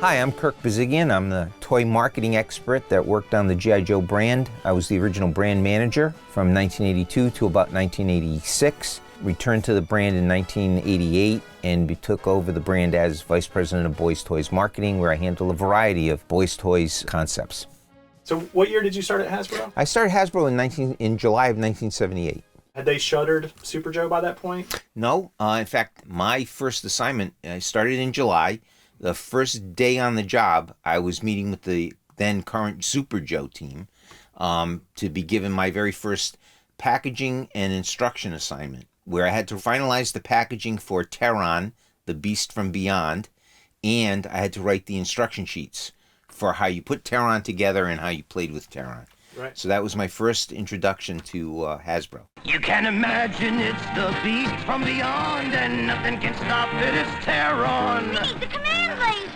Hi, I'm Kirk Bozigian. I'm the toy marketing expert that worked on the G.I. Joe brand. I was the original brand manager from 1982 to about 1986. Returned to the brand in 1988 and took over the brand as Vice President of Boys Toys Marketing, where I handle a variety of boys toys concepts. So what year did you start at Hasbro? I started Hasbro in July of 1978. Had they shuttered Super Joe by that point? No. In fact, my first assignment, I started in July. The first day on the job, I was meeting with the then current Super Joe team to be given my very first packaging and instruction assignment, where I had to finalize the packaging for Terron, the Beast from Beyond, and I had to write the instruction sheets for how you put Terron together and how you played with Terron. Right. So that was my first introduction to Hasbro. You can imagine it's the Beast from Beyond, and nothing can stop it, it's Terron. We need the command laser.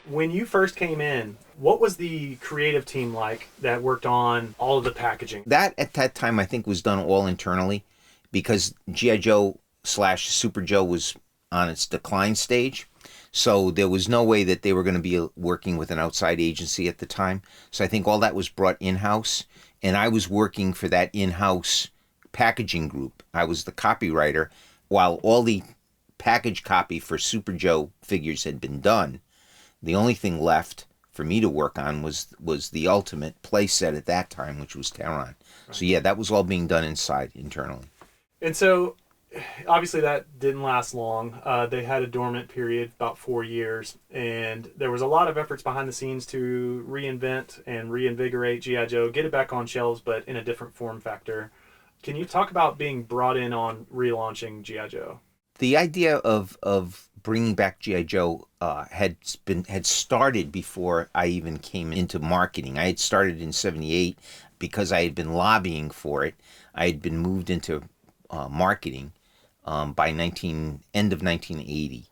When you first came in, what was the creative team like that worked on all of the packaging? That, at that time, I think was done all internally because G.I. Joe / Super Joe was on its decline stage. So there was no way that they were going to be working with an outside agency at the time. So I think all that was brought in-house, and I was working for that in-house packaging group. I was the copywriter. While all the package copy for Super Joe figures had been done, the only thing left for me to work on was the ultimate play set at that time, which was Terron. Right. So yeah, that was all being done internally. And so obviously that didn't last long. They had a dormant period, about 4 years, and there was a lot of efforts behind the scenes to reinvent and reinvigorate G.I. Joe, get it back on shelves, but in a different form factor. Can you talk about being brought in on relaunching G.I. Joe? The idea of bringing back G.I. Joe had started before I even came into marketing. I had started in '78 because I had been lobbying for it. I had been moved into marketing by end of 1980.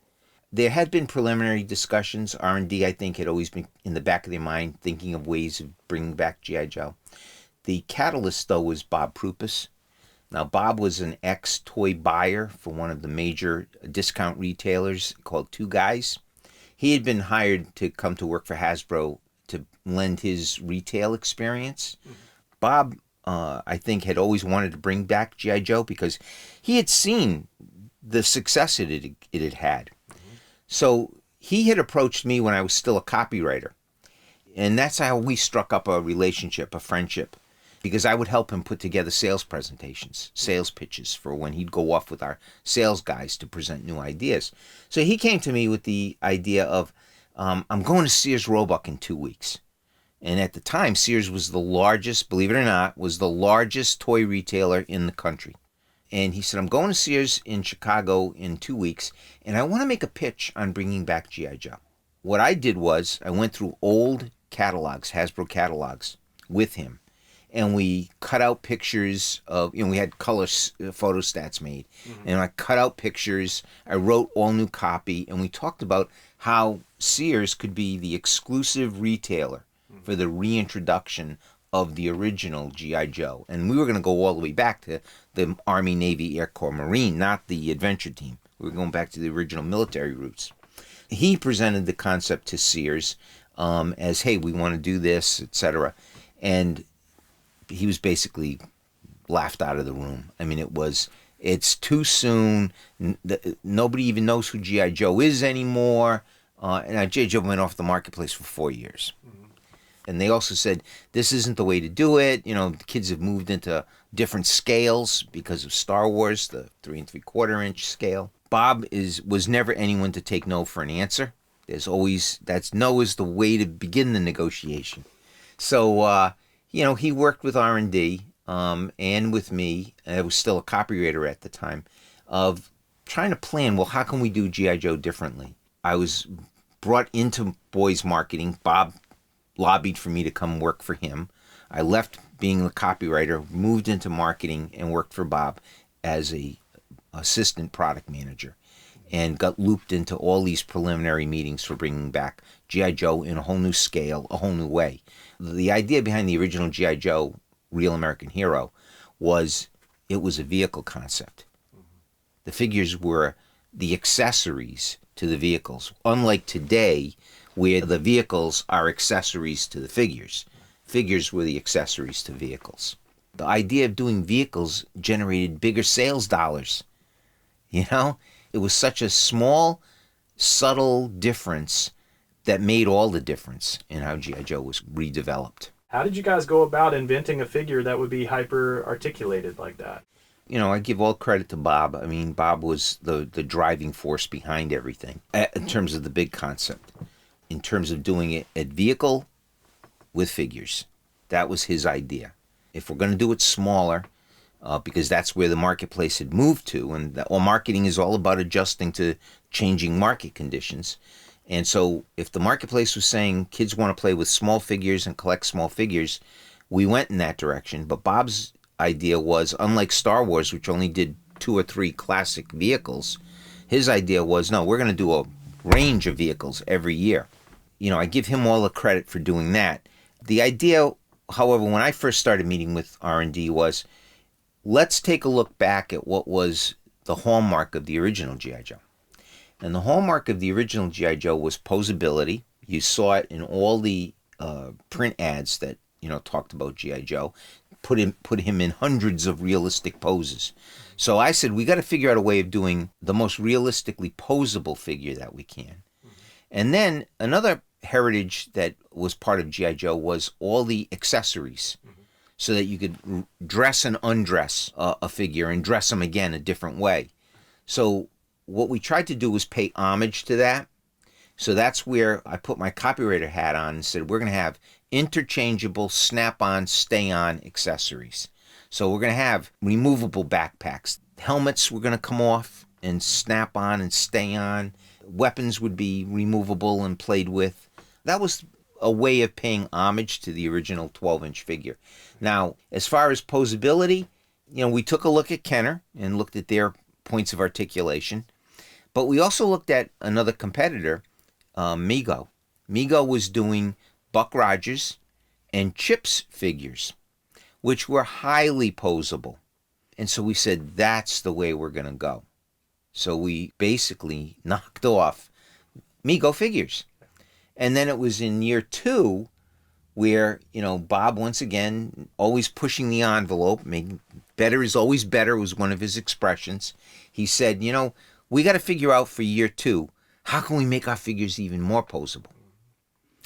There had been preliminary discussions. R&D, I think, had always been in the back of their mind, thinking of ways of bringing back G.I. Joe. The catalyst, though, was Bob Prupus. Now, Bob was an ex-toy buyer for one of the major discount retailers called Two Guys. He had been hired to come to work for Hasbro to lend his retail experience. Mm-hmm. Bob, I think, had always wanted to bring back G.I. Joe because he had seen the success it had had. Mm-hmm. So he had approached me when I was still a copywriter. And that's how we struck up a relationship, a friendship, because I would help him put together sales presentations, sales pitches for when he'd go off with our sales guys to present new ideas. So he came to me with the idea of, I'm going to Sears Roebuck in 2 weeks. And at the time, Sears was the largest, believe it or not, was the largest toy retailer in the country. And he said, I'm going to Sears in Chicago in 2 weeks, and I want to make a pitch on bringing back G.I. Joe. What I did was I went through old catalogs, Hasbro catalogs, with him. And we cut out pictures of, we had color photostats made. Mm-hmm. And I cut out pictures. I wrote all new copy. And we talked about how Sears could be the exclusive retailer for the reintroduction of the original G.I. Joe. And we were going to go all the way back to the Army, Navy, Air Corps, Marine, not the adventure team. We were going back to the original military roots. He presented the concept to Sears as, hey, we want to do this, etc. And he was basically laughed out of the room. I mean, it's too soon. Nobody even knows who G.I. Joe is anymore. And G.I. Joe went off the marketplace for 4 years. Mm-hmm. And they also said, this isn't the way to do it. The kids have moved into different scales because of Star Wars, the 3 3/4 inch scale. Bob was never anyone to take no for an answer. There's always, no is the way to begin the negotiation. So, he worked with R&D and with me. I was still a copywriter at the time, of trying to plan, well, how can we do G.I. Joe differently? I was brought into boys marketing. Bob lobbied for me to come work for him. I left being the copywriter, moved into marketing, and worked for Bob as a assistant product manager, and got looped into all these preliminary meetings for bringing back G.I. Joe in a whole new scale, a whole new way. The idea behind the original G.I. Joe, Real American Hero, was it was a vehicle concept. The figures were the accessories to the vehicles. Unlike today, where the vehicles are accessories to the figures. Figures were the accessories to vehicles. The idea of doing vehicles generated bigger sales dollars. You know, it was such a small, subtle difference that made all the difference in how G.I. Joe was redeveloped. How did you guys go about inventing a figure that would be hyper articulated like that? You know, I give all credit to Bob. I mean, Bob was the driving force behind everything in terms of the big concept, in terms of doing it at vehicle with figures. That was his idea. If we're going to do it smaller, because that's where the marketplace had moved to, and all marketing is all about adjusting to changing market conditions. And so if the marketplace was saying kids want to play with small figures and collect small figures, we went in that direction. But Bob's idea was, unlike Star Wars, which only did 2 or 3 classic vehicles, his idea was, no, we're going to do a range of vehicles every year. You know, I give him all the credit for doing that. The idea, however, when I first started meeting with R&D was, let's take a look back at what was the hallmark of the original G.I. Joe. And the hallmark of the original G.I. Joe was posability. You saw it in all the print ads that, you know, talked about G.I. Joe. Put him in hundreds of realistic poses. So I said, we got to figure out a way of doing the most realistically posable figure that we can. And then another heritage that was part of G.I. Joe was all the accessories, so that you could dress and undress a figure and dress them again a different way. So what we tried to do was pay homage to that. So that's where I put my copywriter hat on and said, we're going to have interchangeable, snap-on, stay-on accessories. So we're going to have removable backpacks. Helmets were going to come off and snap on and stay on. Weapons would be removable and played with. That was a way of paying homage to the original 12-inch figure. Now, as far as posability, you know, we took a look at Kenner and looked at their points of articulation. But we also looked at another competitor, Mego. Mego was doing Buck Rogers and Chip's figures, which were highly posable. And so we said, that's the way we're going to go. So we basically knocked off Mego figures. And then it was in year 2 where, you know, Bob, once again, always pushing the envelope, making better is always better was one of his expressions. He said, you know, we got to figure out for year 2, how can we make our figures even more posable?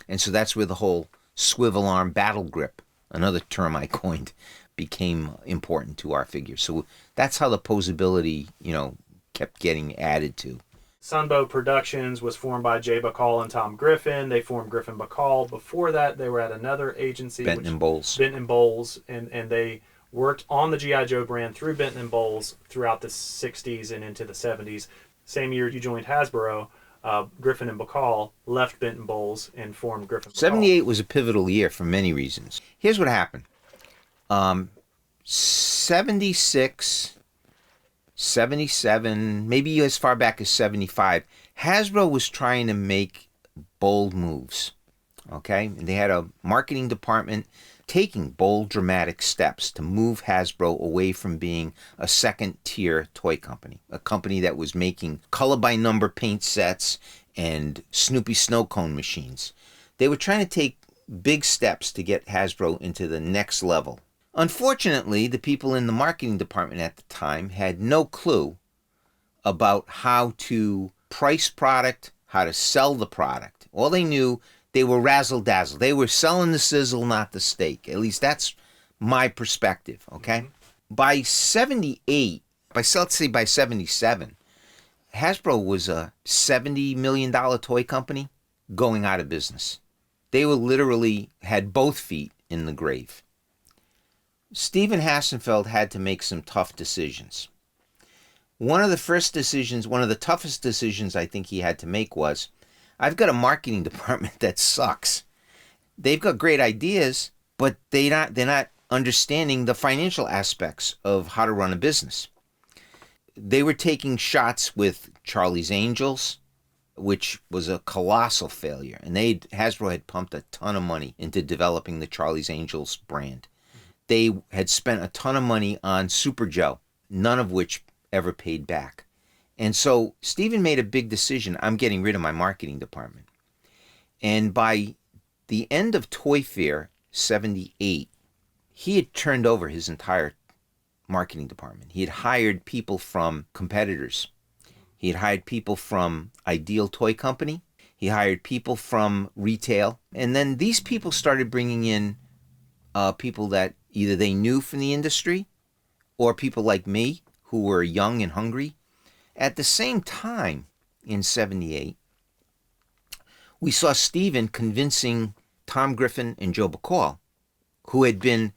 And so that's where the whole swivel arm battle grip, another term I coined, became important to our figures. So that's how the posability, you know, kept getting added to. Sunbow Productions was formed by Jay Bacall and Tom Griffin. They formed Griffin Bacall. Before that, they were at another agency, Benton and Bowles. Benton and Bowles, and they worked on the G.I. Joe brand through Benton and Bowles throughout the 60s and into the 70s. Same year you joined Hasbro, Griffin and Bacall left Benton Bowles and formed Griffin Bacall. 78 was a pivotal year for many reasons. Here's what happened. 76, 77, maybe as far back as 75, Hasbro was trying to make bold moves. Okay? And they had a marketing department taking bold, dramatic steps to move Hasbro away from being a second-tier toy company, a company that was making color-by-number paint sets and Snoopy snow cone machines. They were trying to take big steps to get Hasbro into the next level. Unfortunately, the people in the marketing department at the time had no clue about how to price product, how to sell the product. All they knew, they were razzle-dazzle. They were selling the sizzle, not the steak. At least that's my perspective, okay? By 78, let's say by 77, Hasbro was a $70 million toy company going out of business. They were literally had both feet in the grave. Stephen Hassenfeld had to make some tough decisions. One of the toughest decisions I think he had to make was, I've got a marketing department that sucks. They've got great ideas, but they're not understanding the financial aspects of how to run a business. They were taking shots with Charlie's Angels, which was a colossal failure. And Hasbro had pumped a ton of money into developing the Charlie's Angels brand. They had spent a ton of money on Super Joe, none of which ever paid back. And so Stephen made a big decision. I'm getting rid of my marketing department. And by the end of Toy Fair 78, he had turned over his entire marketing department. He had hired people from competitors. He had hired people from Ideal Toy Company. He hired people from retail. And then these people started bringing in people that either they knew from the industry or people like me who were young and hungry. At the same time, in 78, we saw Steven convincing Tom Griffin and Joe Bacall, who had been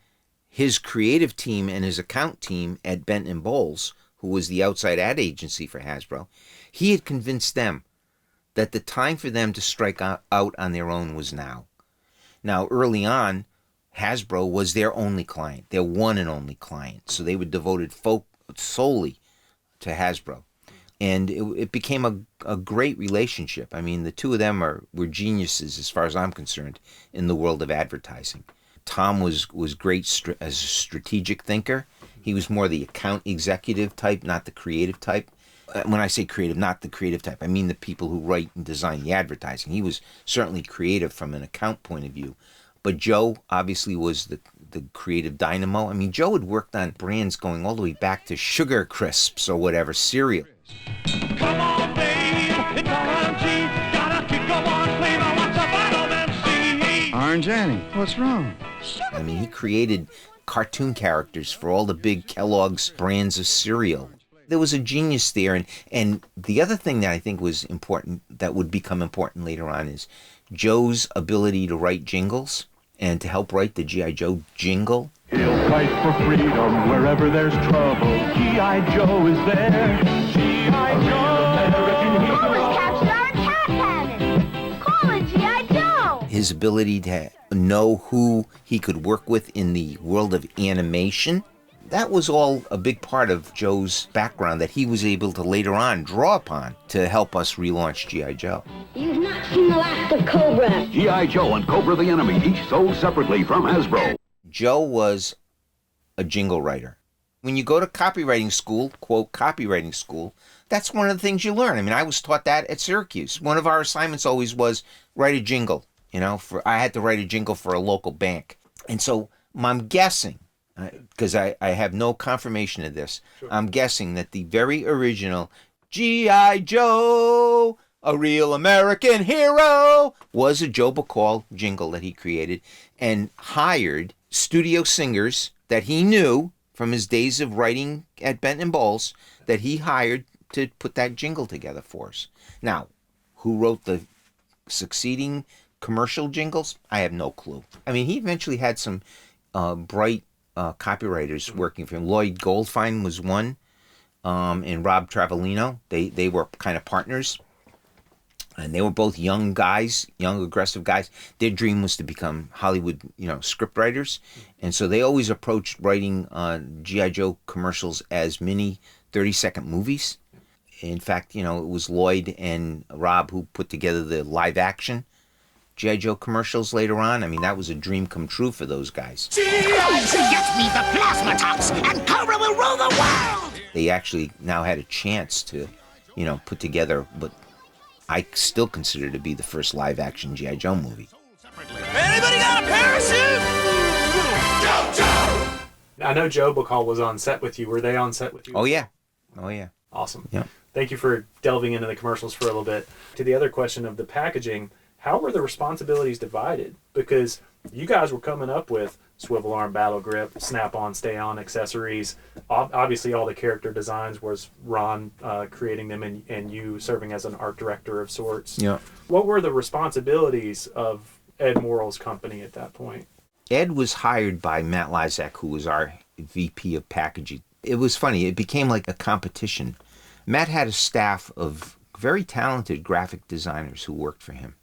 his creative team and his account team at Benton Bowles, who was the outside ad agency for Hasbro. He had convinced them that the time for them to strike out on their own was now. Now, early on, Hasbro was their only client, their one and only client. So they were devoted solely to Hasbro. And it became a great relationship. I mean, the two of them were geniuses, as far as I'm concerned, in the world of advertising. Tom was great as a strategic thinker. He was more the account executive type, not the creative type. When I say creative, not the creative type, I mean the people who write and design the advertising. He was certainly creative from an account point of view. But Joe obviously was the creative dynamo. I mean, Joe had worked on brands going all the way back to Sugar Crisps or whatever, cereal. Come on, babe, it's RMG. Gotta keep on playing. I want to battle MC. Orange Annie, what's wrong? I mean, he created cartoon characters for all the big Kellogg's brands of cereal. There was a genius there. And the other thing that I think was important, that would become important later on, is Joe's ability to write jingles and to help write the G.I. Joe jingle. He'll fight for freedom wherever there's trouble. G.I. Joe is there. G.I. Joe! Almost captured our attack cannon. Call it G.I. Joe. His ability to know who he could work with in the world of animation. That was all a big part of Joe's background that he was able to later on draw upon to help us relaunch G.I. Joe. You've not seen the last of Cobra. G.I. Joe and Cobra the Enemy, each sold separately from Hasbro. Joe was a jingle writer. When you go to copywriting school, quote, copywriting school, that's one of the things you learn. I mean, I was taught that at Syracuse. One of our assignments always was write a jingle. I had to write a jingle for a local bank. And so I'm guessing, because I have no confirmation of this, sure. I'm guessing that the very original G.I. Joe, a real American hero, was a Joe Bacall jingle that he created and hired studio singers that he knew from his days of writing at Benton Bowles, that he hired to put that jingle together for us. Now, who wrote the succeeding commercial jingles? I have no clue. I mean, he eventually had some bright copywriters working for him. Lloyd Goldfine was one, and Rob Travellino. They were kind of partners, and they were both young guys, young aggressive guys. Their dream was to become Hollywood, script writers, and so they always approached writing G.I. Joe commercials as mini 30-second movies. In fact, it was Lloyd and Rob who put together the live action G.I. Joe commercials later on. I mean, that was a dream come true for those guys. G.I. Get me the plasma tops, and Cobra will rule the world! They actually now had a chance to, put together what I still consider to be the first live-action G.I. Joe movie. Anybody got a parachute? Joe! I know Joe Bacall was on set with you. Were they on set with you? Oh, yeah. Awesome. Yeah. Thank you for delving into the commercials for a little bit. To the other question of the packaging, how were the responsibilities divided? Because you guys were coming up with swivel arm, battle grip, snap-on, stay-on accessories. Obviously, all the character designs was Ron creating them and you serving as an art director of sorts. Yeah. What were the responsibilities of Ed Morrill's company at that point? Ed was hired by Matt Lysak, who was our VP of packaging. It was funny. It became like a competition. Matt had a staff of very talented graphic designers who worked for him.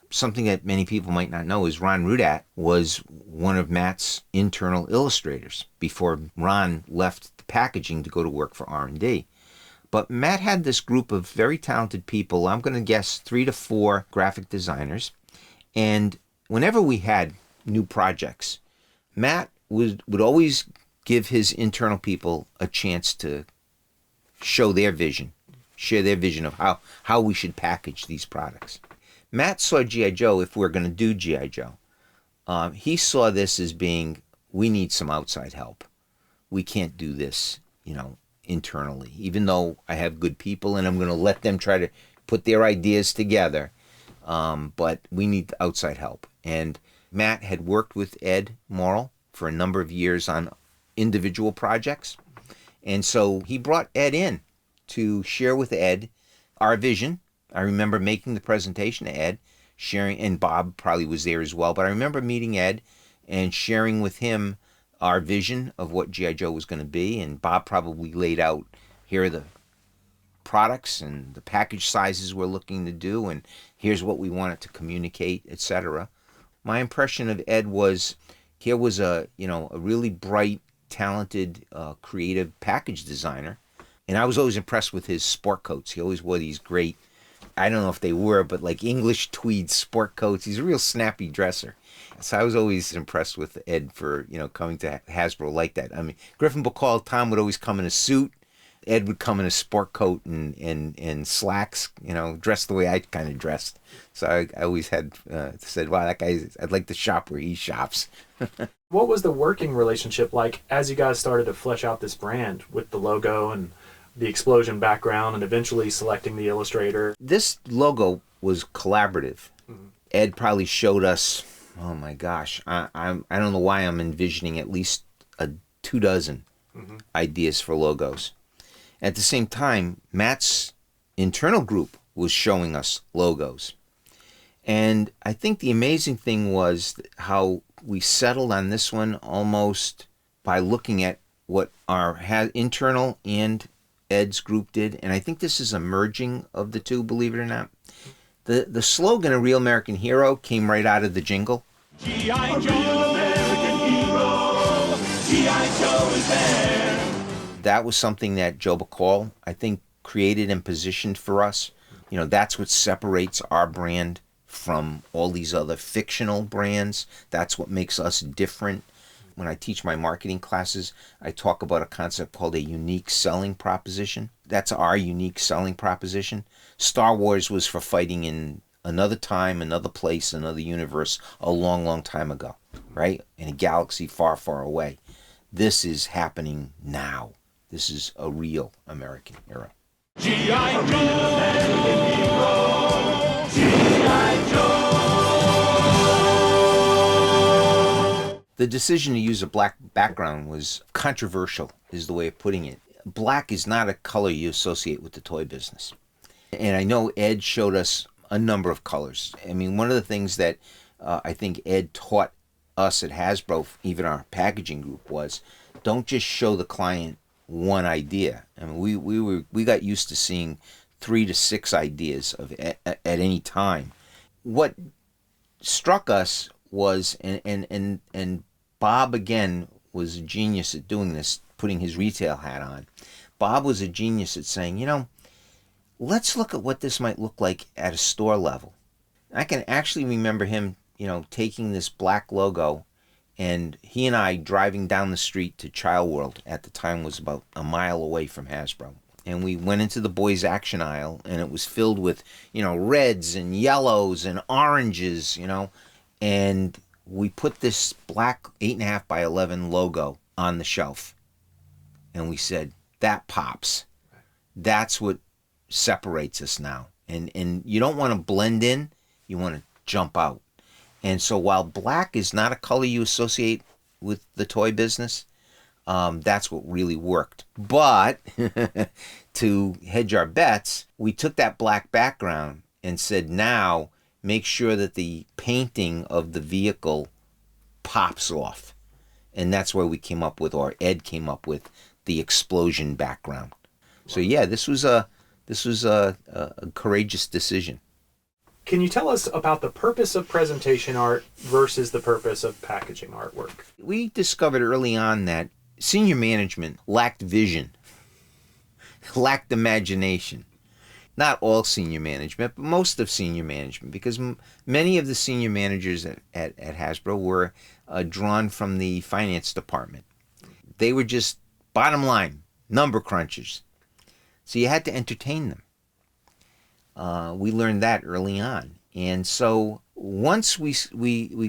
Something that many people might not know is Ron Rudat was one of Matt's internal illustrators before Ron left the packaging to go to work for R&D. But Matt had this group of very talented people, I'm going to guess 3 to 4 graphic designers, and whenever we had new projects, Matt would always give his internal people a chance to share their vision of how we should package these products. Matt saw G.I. Joe, if we're going to do G.I. Joe, he saw this as being, we need some outside help. We can't do this, internally, even though I have good people and I'm going to let them try to put their ideas together. But we need outside help. And Matt had worked with Ed Morrill for a number of years on individual projects. And so he brought Ed in to share with Ed our vision. I remember making the presentation to Ed, sharing, and Bob probably was there as well. But I remember meeting Ed and sharing with him our vision of what G.I. Joe was going to be. And Bob probably laid out, here are the products and the package sizes we're looking to do, and here's what we want it to communicate, etc. My impression of Ed was, here was a really bright, talented, creative package designer. And I was always impressed with his sport coats. He always wore these great, I don't know if they were, but like English tweed sport coats. He's a real snappy dresser. So I was always impressed with Ed for, coming to Hasbro like that. I mean, Griffin Bacall, Tom would always come in a suit. Ed would come in a sport coat and slacks, dressed the way I kind of dressed. So I always had said, wow, that guy, I'd like to shop where he shops. What was the working relationship like as you guys started to flesh out this brand with the logo and the explosion background and eventually selecting the illustrator? This logo was collaborative. Mm-hmm. Ed probably showed us, oh my gosh, I don't know why I'm envisioning at least 24 ideas for logos. At the same time, Matt's internal group was showing us logos. And I think the amazing thing was how we settled on this one almost by looking at what our internal and Ed's group did. And I think this is a merging of the two, believe it or not. The slogan, "A Real American Hero," came right out of the jingle. G.I. Joe, American hero, G.I. Joe is there. That was something that Joe Bacall, I think, created and positioned for us. That's what separates our brand from all these other fictional brands. That's what makes us different. When I teach my marketing classes, I talk about a concept called a unique selling proposition. That's our unique selling proposition. Star Wars was for fighting in another time, another place, another universe, a long, long time ago, right? In a galaxy far, far away. This is happening now. This is a real American hero. G.I. Joe, American hero, G.I. Joe. The decision to use a black background was controversial, is the way of putting it. Black is not a color you associate with the toy business. And I know Ed showed us a number of colors. I mean, one of the things that I think Ed taught us at Hasbro, even our packaging group, was don't just show the client one idea. I mean, we got used to seeing 3 to 6 ideas at any time. What struck us was, and Bob again was a genius at doing this, putting his retail hat on. Bob was a genius at saying, let's look at what this might look like at a store level. I can actually remember him, taking this black logo, and he and I driving down the street to Child World, at the time was about a mile away from Hasbro. And we went into the boys action aisle, and it was filled with, reds and yellows and oranges, and we put this black 8.5 by 11 logo on the shelf. And we said, that pops. That's what separates us now. And you don't want to blend in, you want to jump out. And so while black is not a color you associate with the toy business, that's what really worked. But to hedge our bets, we took that black background and said, now make sure that the painting of the vehicle pops off. And that's where we came up with, or Ed came up with, the explosion background. So yeah, this was a courageous decision. Can you tell us about the purpose of presentation art versus the purpose of packaging artwork? We discovered early on that senior management lacked vision, lacked imagination. Not all senior management, but most of senior management, because many of the senior managers at Hasbro were drawn from the finance department. They were just bottom line, number crunchers. So you had to entertain them. We learned that early on. And so once we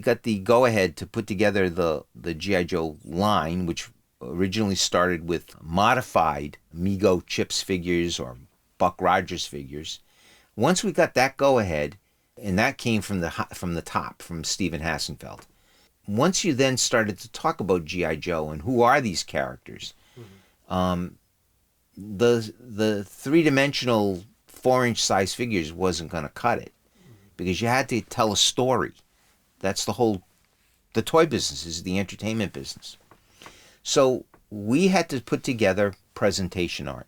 got the go-ahead to put together the G.I. Joe line, which originally started with modified Mego Chips figures or Buck Rogers figures, once we got that go-ahead, and that came from the top, from Stephen Hassenfeld. Once you then started to talk about G.I. Joe and who are these characters, the three-dimensional 4-inch size figures wasn't going to cut it, because you had to tell a story. That's the toy business is the entertainment business. So we had to put together presentation art.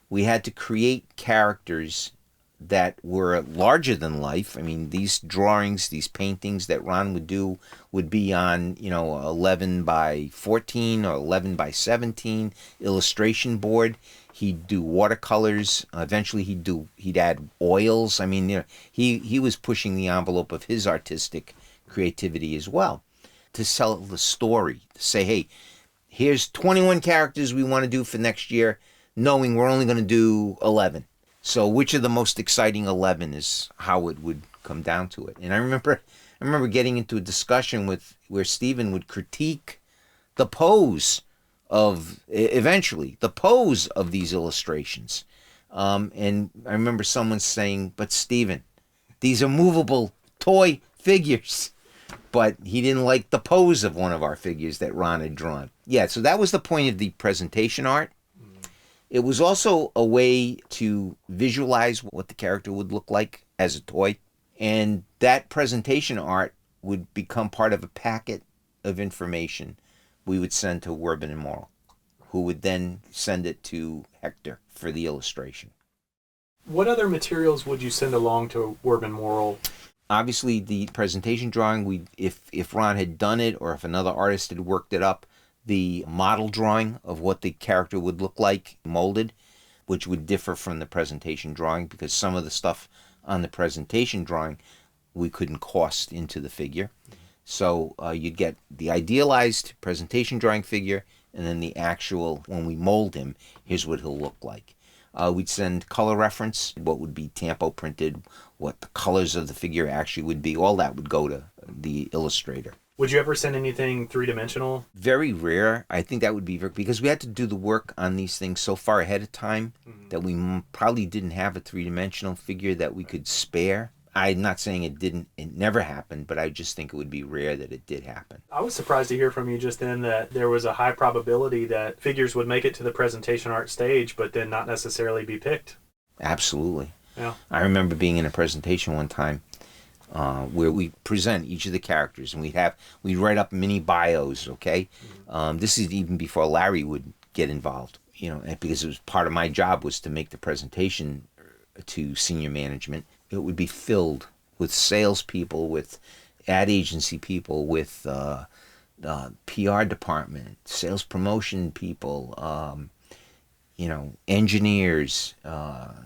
We had to create characters that were larger than life. I mean, these drawings, these paintings that Ron would do would be on, 11 by 14 or 11 by 17 illustration board. He'd do watercolors. Eventually, he'd add oils. I mean, he was pushing the envelope of his artistic creativity as well to sell the story. To say, hey, here's 21 characters we want to do for next year, knowing we're only going to do 11. So which of the most exciting 11 is how it would come down to it. And I remember getting into a discussion where Stephen would critique the pose of these illustrations. And I remember someone saying, but Stephen, these are movable toy figures. But he didn't like the pose of one of our figures that Ron had drawn. Yeah, so that was the point of the presentation art. It was also a way to visualize what the character would look like as a toy. And that presentation art would become part of a packet of information we would send to Werbin and Morrill, who would then send it to Hector for the illustration. What other materials would you send along to Werbin Morrill? Obviously, the presentation drawing, if Ron had done it or if another artist had worked it up, the model drawing of what the character would look like molded, which would differ from the presentation drawing because some of the stuff on the presentation drawing we couldn't cost into the figure. So you'd get the idealized presentation drawing figure, and then the actual, when we mold him, here's what he'll look like. We'd send color reference, what would be tampo printed, what the colors of the figure actually would be. All that would go to the illustrator. Would you ever send anything three-dimensional? Very rare. I think that would be because we had to do the work on these things so far ahead of time that we probably didn't have a three-dimensional figure that we could spare. I'm not saying it never happened, but I just think it would be rare that it did happen. I was surprised to hear from you just then that there was a high probability that figures would make it to the presentation art stage, but then not necessarily be picked. Absolutely. Yeah. I remember being in a presentation one time where we present each of the characters, and we'd write up mini bios. Okay, this is even before Larry would get involved. Because it was part of my job was to make the presentation to senior management. It would be filled with salespeople, with ad agency people, with PR department, sales promotion people, engineers,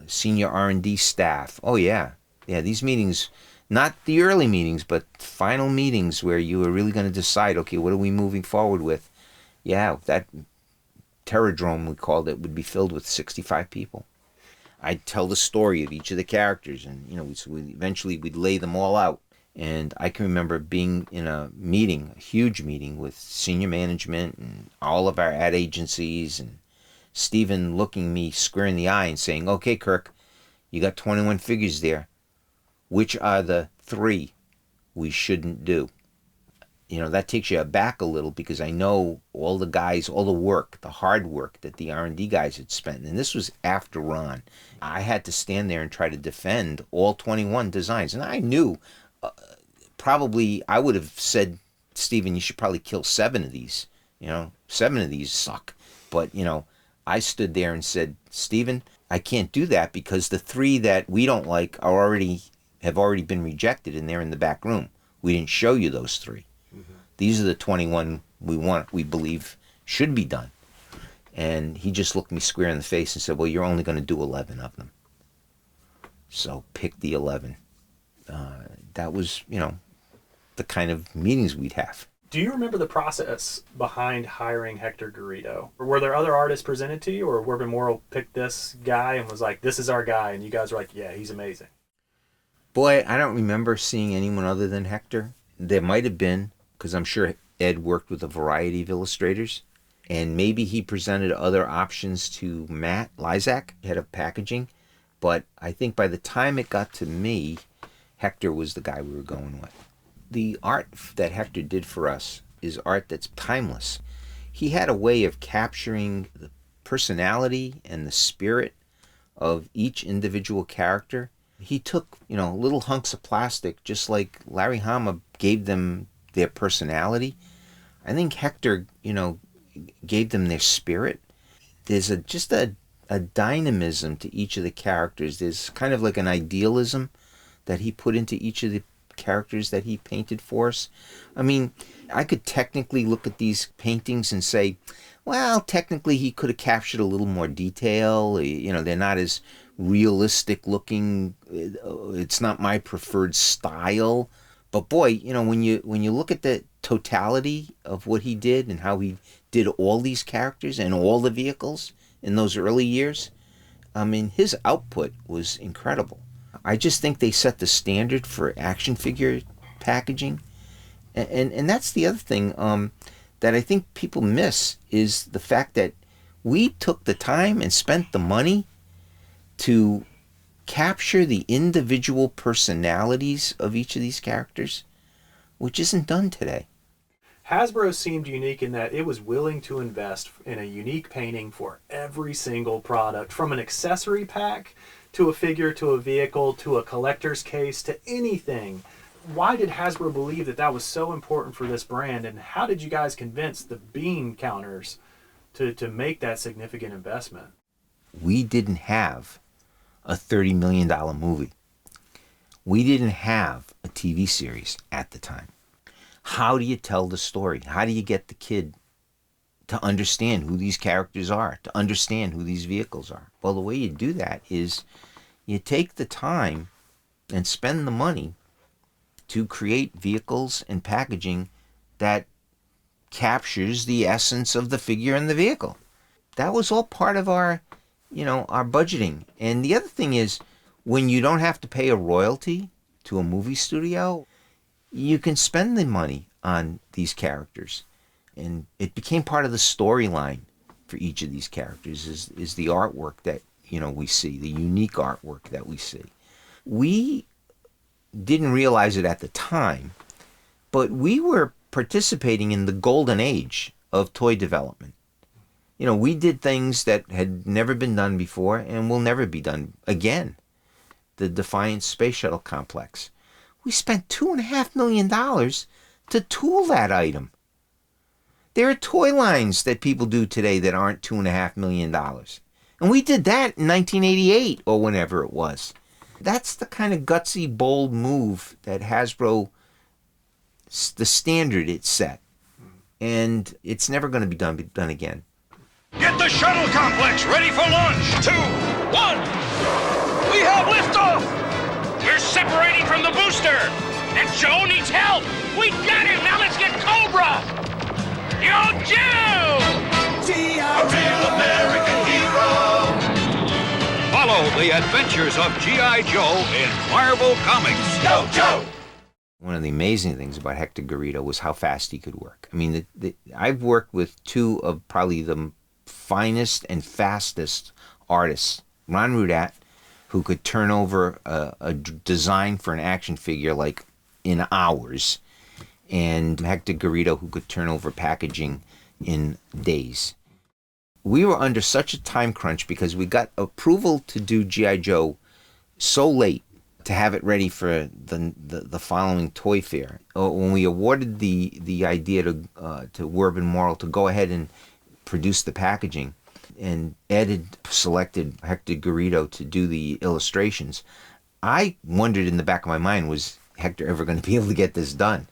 senior R&D staff. Oh yeah, these meetings. Not the early meetings, but final meetings where you were really going to decide, okay, what are we moving forward with? Yeah, that Terradrome, we called it, would be filled with 65 people. I'd tell the story of each of the characters, and eventually we'd lay them all out. And I can remember being in a huge meeting with senior management and all of our ad agencies, and Stephen looking me square in the eye and saying, okay, Kirk, you got 21 figures there. Which are the 3 we shouldn't do? That takes you aback a little because I know all the guys, all the work, the hard work that the R&D guys had spent. And this was after Ron. I had to stand there and try to defend all 21 designs. And I knew probably I would have said, Stephen, you should probably kill 7 of these. 7 of these suck. But, I stood there and said, Stephen, I can't do that because the 3 that we don't like have already been rejected, and they're in the back room. We didn't show you those 3. These are the 21 we believe should be done. And he just looked me square in the face and said, well, you're only going to do 11 of them. So pick the 11. That was, the kind of meetings we'd have. Do you remember the process behind hiring Hector Garrido? Or were there other artists presented to you, or Werbin Morrill picked this guy and was like, this is our guy, and you guys were like, yeah, he's amazing? Boy, I don't remember seeing anyone other than Hector. There might have been, because I'm sure Ed worked with a variety of illustrators. And maybe he presented other options to Matt Lysak, head of packaging. But I think by the time it got to me, Hector was the guy we were going with. The art that Hector did for us is art that's timeless. He had a way of capturing the personality and the spirit of each individual character. He took, little hunks of plastic, just like Larry Hama gave them their personality. I think Hector, gave them their spirit. There's just a dynamism to each of the characters. There's kind of like an idealism that he put into each of the characters that he painted for us. I mean, I could technically look at these paintings and say, well, technically he could have captured a little more detail. They're not as realistic looking. It's not my preferred style. But boy, when you look at the totality of what he did and how he did all these characters and all the vehicles in those early years, I mean, his output was incredible. I just think they set the standard for action figure packaging. And that's the other thing that I think people miss is the fact that we took the time and spent the money to capture the individual personalities of each of these characters, which isn't done today. Hasbro seemed unique in that it was willing to invest in a unique painting for every single product, from an accessory pack to a figure to a vehicle to a collector's case to anything. Why did Hasbro believe that that was so important for this brand, and how did you guys convince the bean counters to make that significant investment? We didn't have a $30 million movie. We didn't have a TV series at the time. How do you tell the story? How do you get the kid to understand who these characters are, to understand who these vehicles are? Well, the way you do that is you take the time and spend the money to create vehicles and packaging that captures the essence of the figure and the vehicle. That was all part of our budgeting. And the other thing is, when you don't have to pay a royalty to a movie studio, you can spend the money on these characters. And it became part of the storyline for each of these characters is the artwork that, we see, the unique artwork that we see. We didn't realize it at the time, but we were participating in the golden age of toy development. We did things that had never been done before and will never be done again. The Defiant Space Shuttle Complex. We spent $2.5 million to tool that item. There are toy lines that people do today that aren't $2.5 million. And we did that in 1988 or whenever it was. That's the kind of gutsy, bold move that Hasbro, the standard it set. And it's never going to be done again. Get the shuttle complex ready for launch. 2, 1. We have liftoff. We're separating from the booster. And Joe needs help. We got him. Now let's get Cobra. Yo, Joe. A real American hero. Follow the adventures of G.I. Joe in Marvel Comics. Yo, Joe. One of the amazing things about Hector Garrido was how fast he could work. I mean, I've worked with two of probably the finest and fastest artists. Ron Rudat, who could turn over a design for an action figure like in hours, and Hector Garrido, who could turn over packaging in days. We were under such a time crunch because we got approval to do G.I. Joe so late to have it ready for the following toy fair. When we awarded the idea to Werb and Morrill to go ahead and produce the packaging, and Ed had selected Hector Garrido to do the illustrations, I wondered in the back of my mind, was Hector ever going to be able to get this done?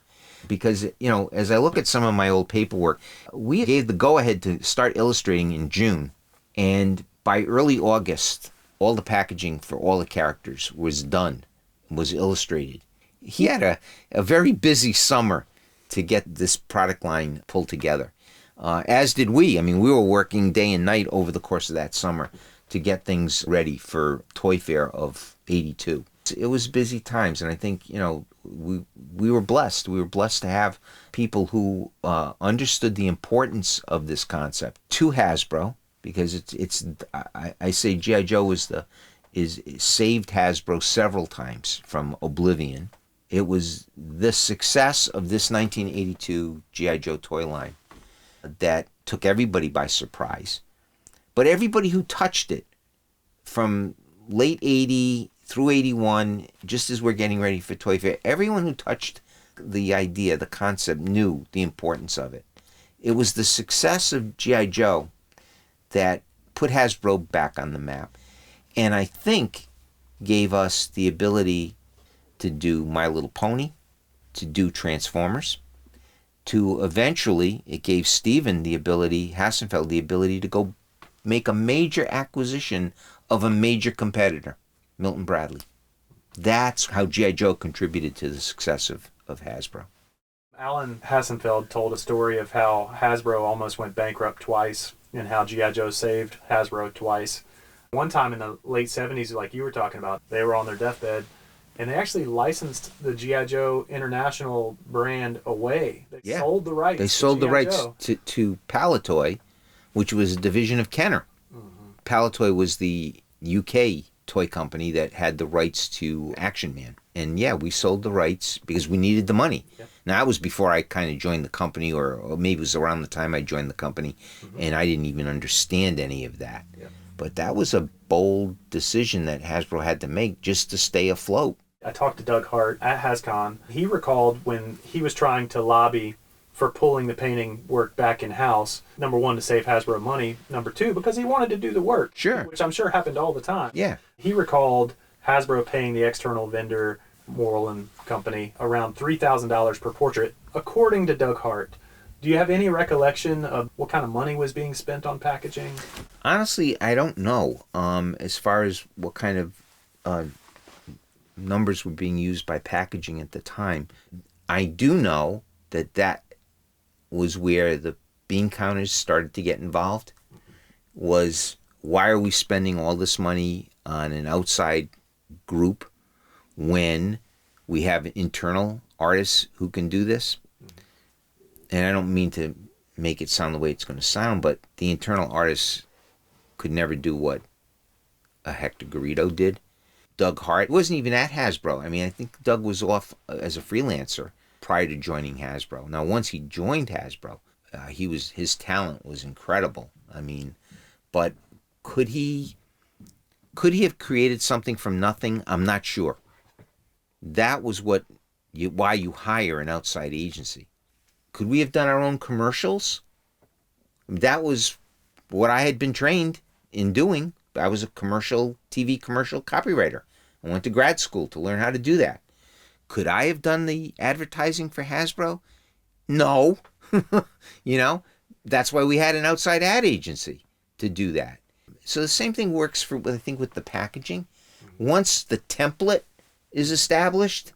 Because, as I look at some of my old paperwork, we gave the go-ahead to start illustrating in June, and by early August, all the packaging for all the characters was done, was illustrated. He had a very busy summer to get this product line pulled together. As did we. I mean, we were working day and night over the course of that summer to get things ready for Toy Fair of '82. It was busy times, and I think, we were blessed. We were blessed to have people who understood the importance of this concept to Hasbro, because I say G.I. Joe is saved Hasbro several times from oblivion. It was the success of this 1982 G.I. Joe toy line that took everybody by surprise. But everybody who touched it from late 80 through 81, just as we're getting ready for Toy Fair, everyone who touched the idea, the concept, knew the importance of it. It was the success of G.I. Joe that put Hasbro back on the map, and I think gave us the ability to do My Little Pony, to do Transformers, to eventually, it gave Steven Hassenfeld the ability to go make a major acquisition of a major competitor, Milton Bradley. That's how G.I. Joe contributed to the success of Hasbro. Alan Hassenfeld told a story of how Hasbro almost went bankrupt twice and how G.I. Joe saved Hasbro twice. One time in the late 70s, like you were talking about, they were on their deathbed, and they actually licensed the G.I. Joe International brand away. They sold the rights. They sold the rights Joe. to Palitoy, which was a division of Kenner. Mm-hmm. Palitoy was the UK toy company that had the rights to Action Man. And we sold the rights because we needed the money. Yep. Now, that was before I kind of joined the company, or maybe it was around the time I joined the company, and I didn't even understand any of that. Yep. But that was a bold decision that Hasbro had to make just to stay afloat. I talked to Doug Hart at HasCon. He recalled when he was trying to lobby for pulling the painting work back in-house, number one, to save Hasbro money, number two, because he wanted to do the work. Sure. Which I'm sure happened all the time. Yeah. He recalled Hasbro paying the external vendor, Morrill and Company, around $3,000 per portrait, according to Doug Hart. Do you have any recollection of what kind of money was being spent on packaging? Honestly, I don't know. As far as what kind of numbers were being used by packaging at the time, I do know that was where the bean counters started to get involved. Was, why are we spending all this money on an outside group when we have internal artists who can do this? And I don't mean to make it sound the way it's going to sound, but the internal artists could never do what a Hector Garrido did. Doug Hart wasn't even at Hasbro. I mean, I think Doug was off as a freelancer prior to joining Hasbro. Now, once he joined Hasbro, his talent was incredible. I mean, but could he have created something from nothing? I'm not sure. That was why you hire an outside agency. Could we have done our own commercials? That was what I had been trained in doing. I was a TV commercial copywriter. I went to grad school to learn how to do that. Could I have done the advertising for Hasbro? No. That's why we had an outside ad agency to do that. So the same thing works with the packaging. Once the template is established,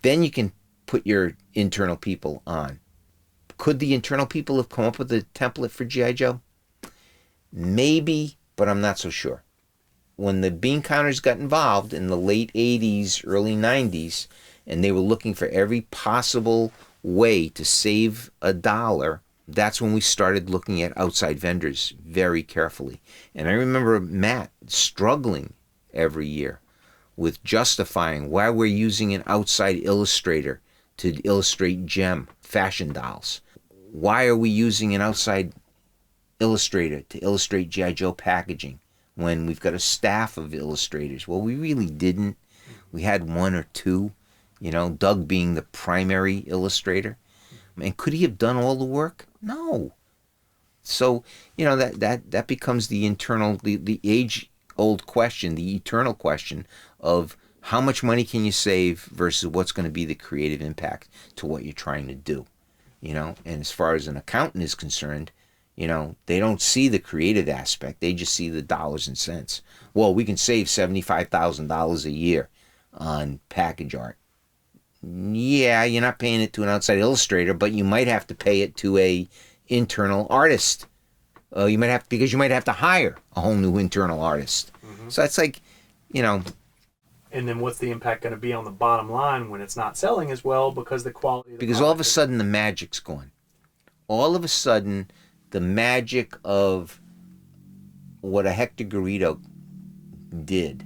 then you can put your internal people on. Could the internal people have come up with a template for G.I. Joe? Maybe, but I'm not so sure. When the bean counters got involved in the late 80s, early 90s, and they were looking for every possible way to save a dollar, that's when we started looking at outside vendors very carefully. And I remember Matt struggling every year with justifying why we're using an outside illustrator to illustrate Gem fashion dolls. Why are we using an outside illustrator to illustrate G.I. Joe packaging when we've got a staff of illustrators? Well, we really didn't. We had one or two, Doug being the primary illustrator. And could he have done all the work? No. So, that becomes the internal, the age-old question, the eternal question of how much money can you save versus what's going to be the creative impact to what you're trying to do. And as far as an accountant is concerned, they don't see the creative aspect. They just see the dollars and cents. Well, we can save $75,000 a year on package art. Yeah, you're not paying it to an outside illustrator, but you might have to pay it to a internal artist. You might have to hire a whole new internal artist. Mm-hmm. So it's like, And then what's the impact going to be on the bottom line when it's not selling as well because the quality of the Because all of a product is- sudden the magic's gone. All of a sudden the magic of what a Hector Garrido did,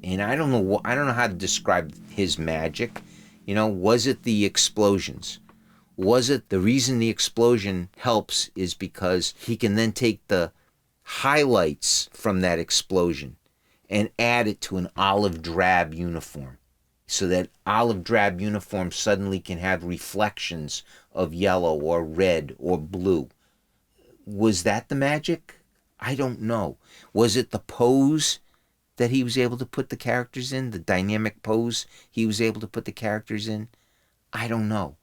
and I don't know how to describe his magic. You know, was it the explosions? Was it the reason the explosion helps is because he can then take the highlights from that explosion and add it to an olive drab uniform, so that olive drab uniform suddenly can have reflections of yellow or red or blue. Was that the magic? I don't know. Was it the pose that he was able to put the characters in, the dynamic pose he was able to put the characters in? I don't know.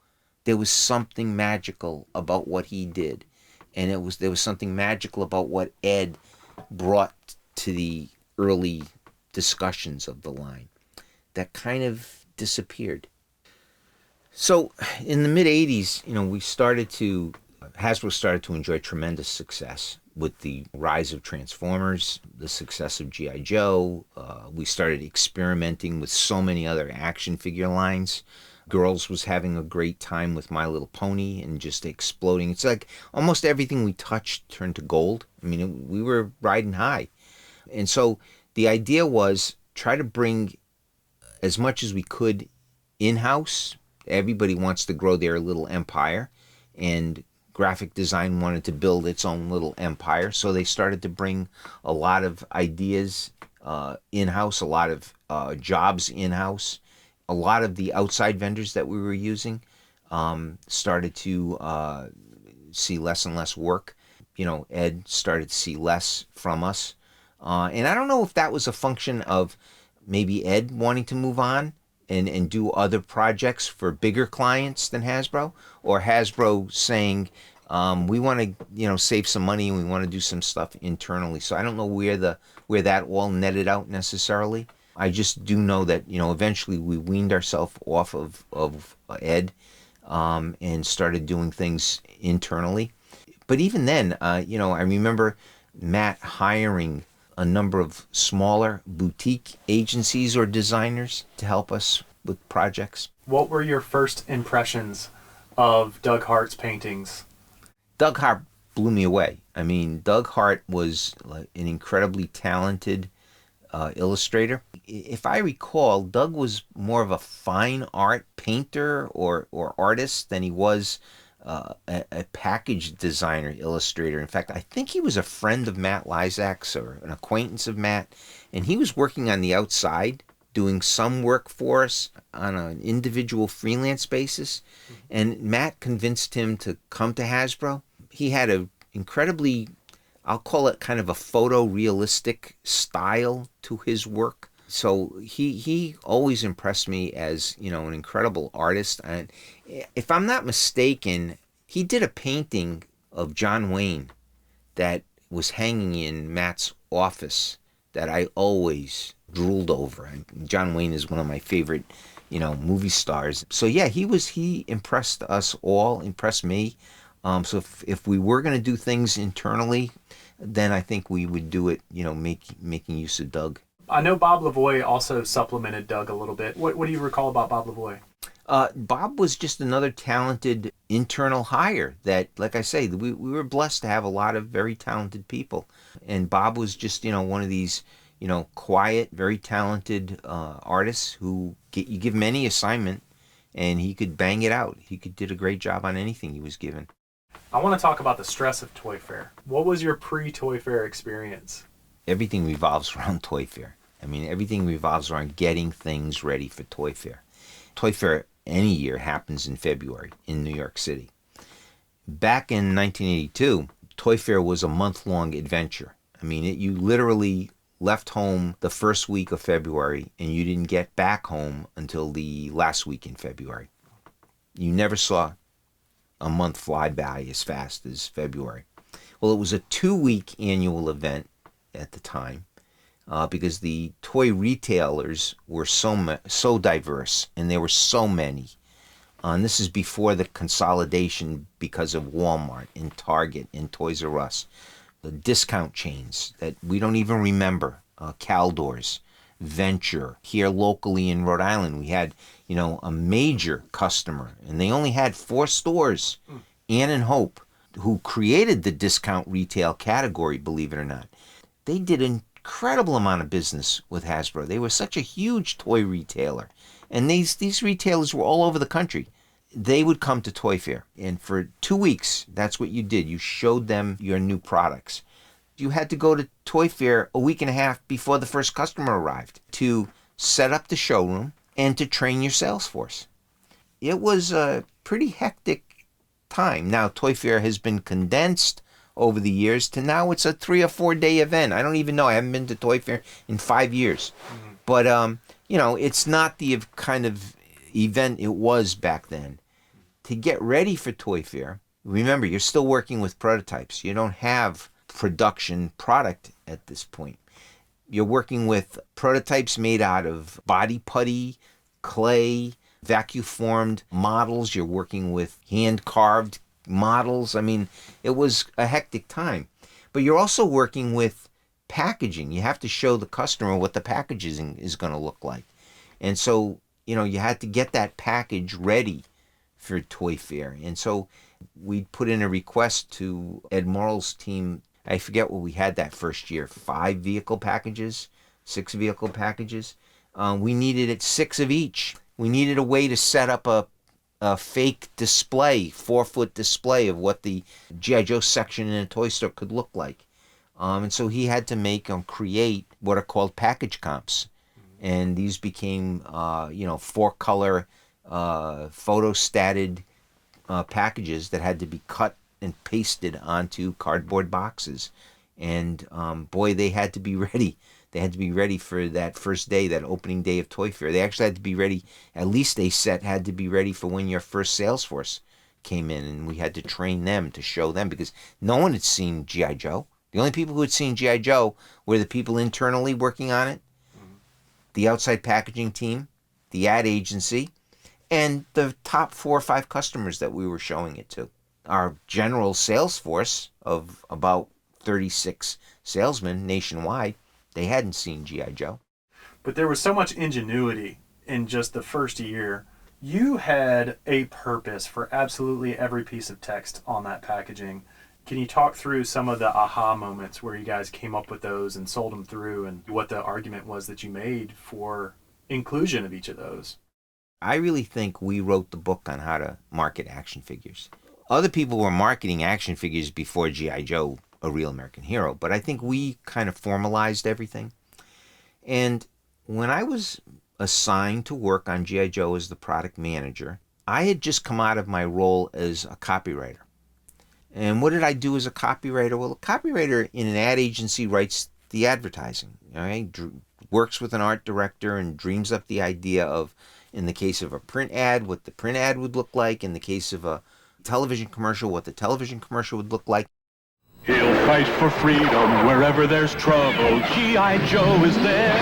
There was something magical about what he did, and there was something magical about what Ed brought to the early discussions of the line that kind of disappeared. So in the mid 80s, you know, Hasbro started to enjoy tremendous success with the rise of Transformers, the success of G.I. Joe. We started experimenting with so many other action figure lines. Girls was having a great time with My Little Pony and just exploding. It's like almost everything we touched turned to gold. I mean, we were riding high. And so the idea was try to bring as much as we could in-house. Everybody wants to grow their little empire, and graphic design wanted to build its own little empire. So they started to bring a lot of ideas in-house, a lot of jobs in-house. A lot of the outside vendors that we were using started to see less and less work. You know, Ed started to see less from us. And I don't know if that was a function of maybe Ed wanting to move on and do other projects for bigger clients than Hasbro, or Hasbro saying, we want to, you know, save some money and we want to do some stuff internally. So I don't know where that all netted out necessarily. I just do know that, you know, eventually we weaned ourselves off of Ed and started doing things internally. But even then, you know, I remember Matt hiring a number of smaller boutique agencies or designers to help us with projects. What were your first impressions of Doug Hart's paintings? Doug Hart blew me away. I mean, Doug Hart was like an incredibly talented illustrator. If I recall, Doug was more of a fine art painter or artist than he was a package designer, illustrator. In fact, I think he was a friend of Matt Lysack's or an acquaintance of Matt, and he was working on the outside, doing some work for us on an individual freelance basis, and Matt convinced him to come to Hasbro. He had a incredibly, I'll call it kind of a photorealistic style to his work. So he always impressed me as, you know, an incredible artist. And if I'm not mistaken, he did a painting of John Wayne that was hanging in Matt's office that I always drooled over. And John Wayne is one of my favorite, you know, movie stars. So yeah, he impressed us all, impressed me. So if we were going to do things internally, then I think we would do it, you know, making use of Doug. I know Bob Lavoie also supplemented Doug a little bit. What do you recall about Bob Lavoie? Bob was just another talented internal hire that, like I say, we were blessed to have a lot of very talented people. And Bob was just, you know, one of these, you know, quiet, very talented artists who you give him any assignment and he could bang it out. He did a great job on anything he was given. I want to talk about the stress of Toy Fair. What was your pre-Toy Fair experience? Everything revolves around Toy Fair. I mean, everything revolves around getting things ready for Toy Fair. Toy Fair any year happens in February in New York City. Back in 1982, Toy Fair was a month-long adventure. I mean, you literally left home the first week of February and you didn't get back home until the last week in February. You never saw a month fly by as fast as February. Well, it was a 2-week annual event at the time because the toy retailers were so diverse and there were so many. And this is before the consolidation because of Walmart and Target and Toys R Us. The discount chains that we don't even remember, Caldors, venture. Here locally in Rhode Island, we had, a major customer, and they only had 4 stores, Ann and Hope, who created the discount retail category, believe it or not. They did an incredible amount of business with Hasbro. They were such a huge toy retailer. And these retailers were all over the country. They would come to Toy Fair, and for 2 weeks, that's what you did. You showed them your new products. You had to go to Toy Fair a week and a half before the first customer arrived to set up the showroom and to train your sales force. It was a pretty hectic time. Now, Toy Fair has been condensed over the years to now it's a 3 or 4 day event. I don't even know. I haven't been to Toy Fair in 5 years. But, it's not the kind of event it was back then. To get ready for Toy Fair, remember, you're still working with prototypes. You don't have production product at this point. You're working with prototypes made out of body putty, clay, vacuum formed models. You're working with hand carved models. I mean, it was a hectic time. But you're also working with packaging. You have to show the customer what the packaging is going to look like. And so, you had to get that package ready for Toy Fair. And so we put in a request to Ed Morrell's team. I forget what we had that first year, 5 vehicle packages, 6 vehicle packages. We needed 6 of each. We needed a way to set up a fake display, 4-foot display of what the G.I. Joe section in a toy store could look like. And so he had to create what are called package comps. And these became, 4-color photostatted packages that had to be cut and pasted onto cardboard boxes. And boy, they had to be ready. They had to be ready for that first day, that opening day of Toy Fair. They actually had to be ready, at least a set had to be ready for when your first sales force came in, and we had to train them to show them because no one had seen G.I. Joe. The only people who had seen G.I. Joe were the people internally working on it, the outside packaging team, the ad agency, and the top 4 or 5 customers that we were showing it to. Our general sales force of about 36 salesmen nationwide, they hadn't seen G.I. Joe. But there was so much ingenuity in just the first year. You had a purpose for absolutely every piece of text on that packaging. Can you talk through some of the aha moments where you guys came up with those and sold them through, and what the argument was that you made for inclusion of each of those? I really think we wrote the book on how to market action figures. Other people were marketing action figures before G.I. Joe, A Real American Hero, but I think we kind of formalized everything. And when I was assigned to work on G.I. Joe as the product manager, I had just come out of my role as a copywriter. And what did I do as a copywriter? Well, a copywriter in an ad agency writes the advertising, all right? Works with an art director and dreams up the idea of, in the case of a print ad, what the print ad would look like. In the case of a television commercial, what the television commercial would look like. He'll fight for freedom wherever there's trouble. G.I. Joe is there.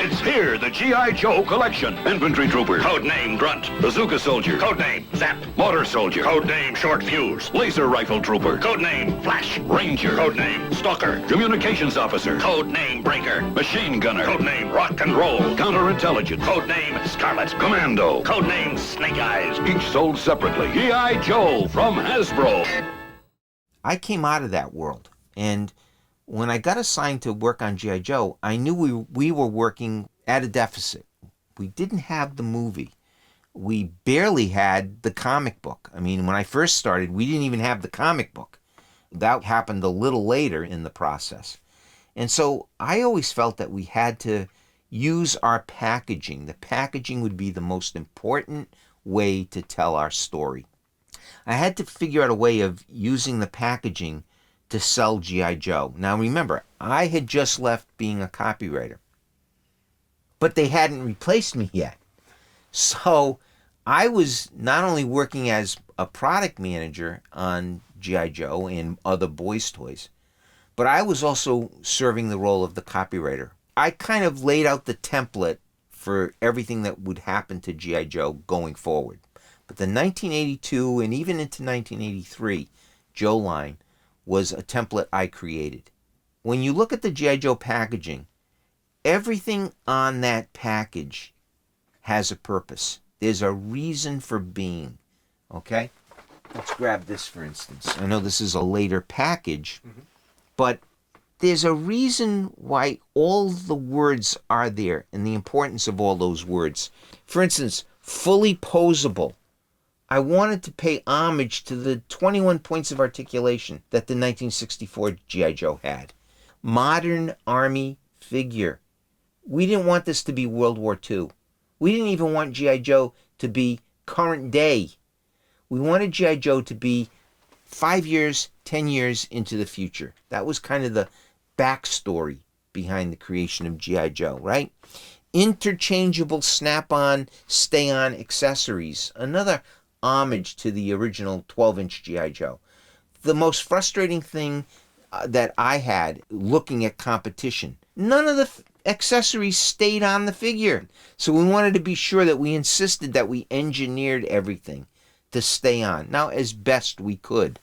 It's here, the G.I. Joe collection. Infantry Trooper. Codename Grunt. Bazooka Soldier. Codename Zap. Motor Soldier. Codename Short Fuse. Laser Rifle Trooper. Codename Flash. Ranger. Codename Stalker. Communications Officer. Codename Breaker. Machine Gunner. Codename Rock and Roll. Counterintelligence. Codename Scarlet. Commando. Codename Snake Eyes. Each sold separately. G.I. Joe from Hasbro. I came out of that world, and when I got assigned to work on G.I. Joe, I knew we were working at a deficit. We didn't have the movie. We barely had the comic book. I mean, when I first started, we didn't even have the comic book. That happened a little later in the process. And so I always felt that we had to use our packaging. The packaging would be the most important way to tell our story. I had to figure out a way of using the packaging to sell G.I. Joe. Now remember, I had just left being a copywriter, but they hadn't replaced me yet. So I was not only working as a product manager on G.I. Joe and other boys' toys, but I was also serving the role of the copywriter. I kind of laid out the template for everything that would happen to G.I. Joe going forward. But the 1982 and even into 1983 Joe line was a template I created. When you look at the G.I. Joe packaging, everything on that package has a purpose. There's a reason for being. Okay? Let's grab this, for instance. I know this is a later package, but there's a reason why all the words are there and the importance of all those words. For instance, fully posable. I wanted to pay homage to the 21 points of articulation that the 1964 G.I. Joe had. Modern Army figure. We didn't want this to be World War II. We didn't even want G.I. Joe to be current day. We wanted G.I. Joe to be 5 years, 10 years into the future. That was kind of the backstory behind the creation of G.I. Joe, right? Interchangeable snap-on, stay-on accessories. Another homage to the original 12-inch G.I. Joe. The most frustrating thing that I had looking at competition, none of the accessories stayed on the figure. So we wanted to be sure that we insisted that we engineered everything to stay on. Now, as best we could.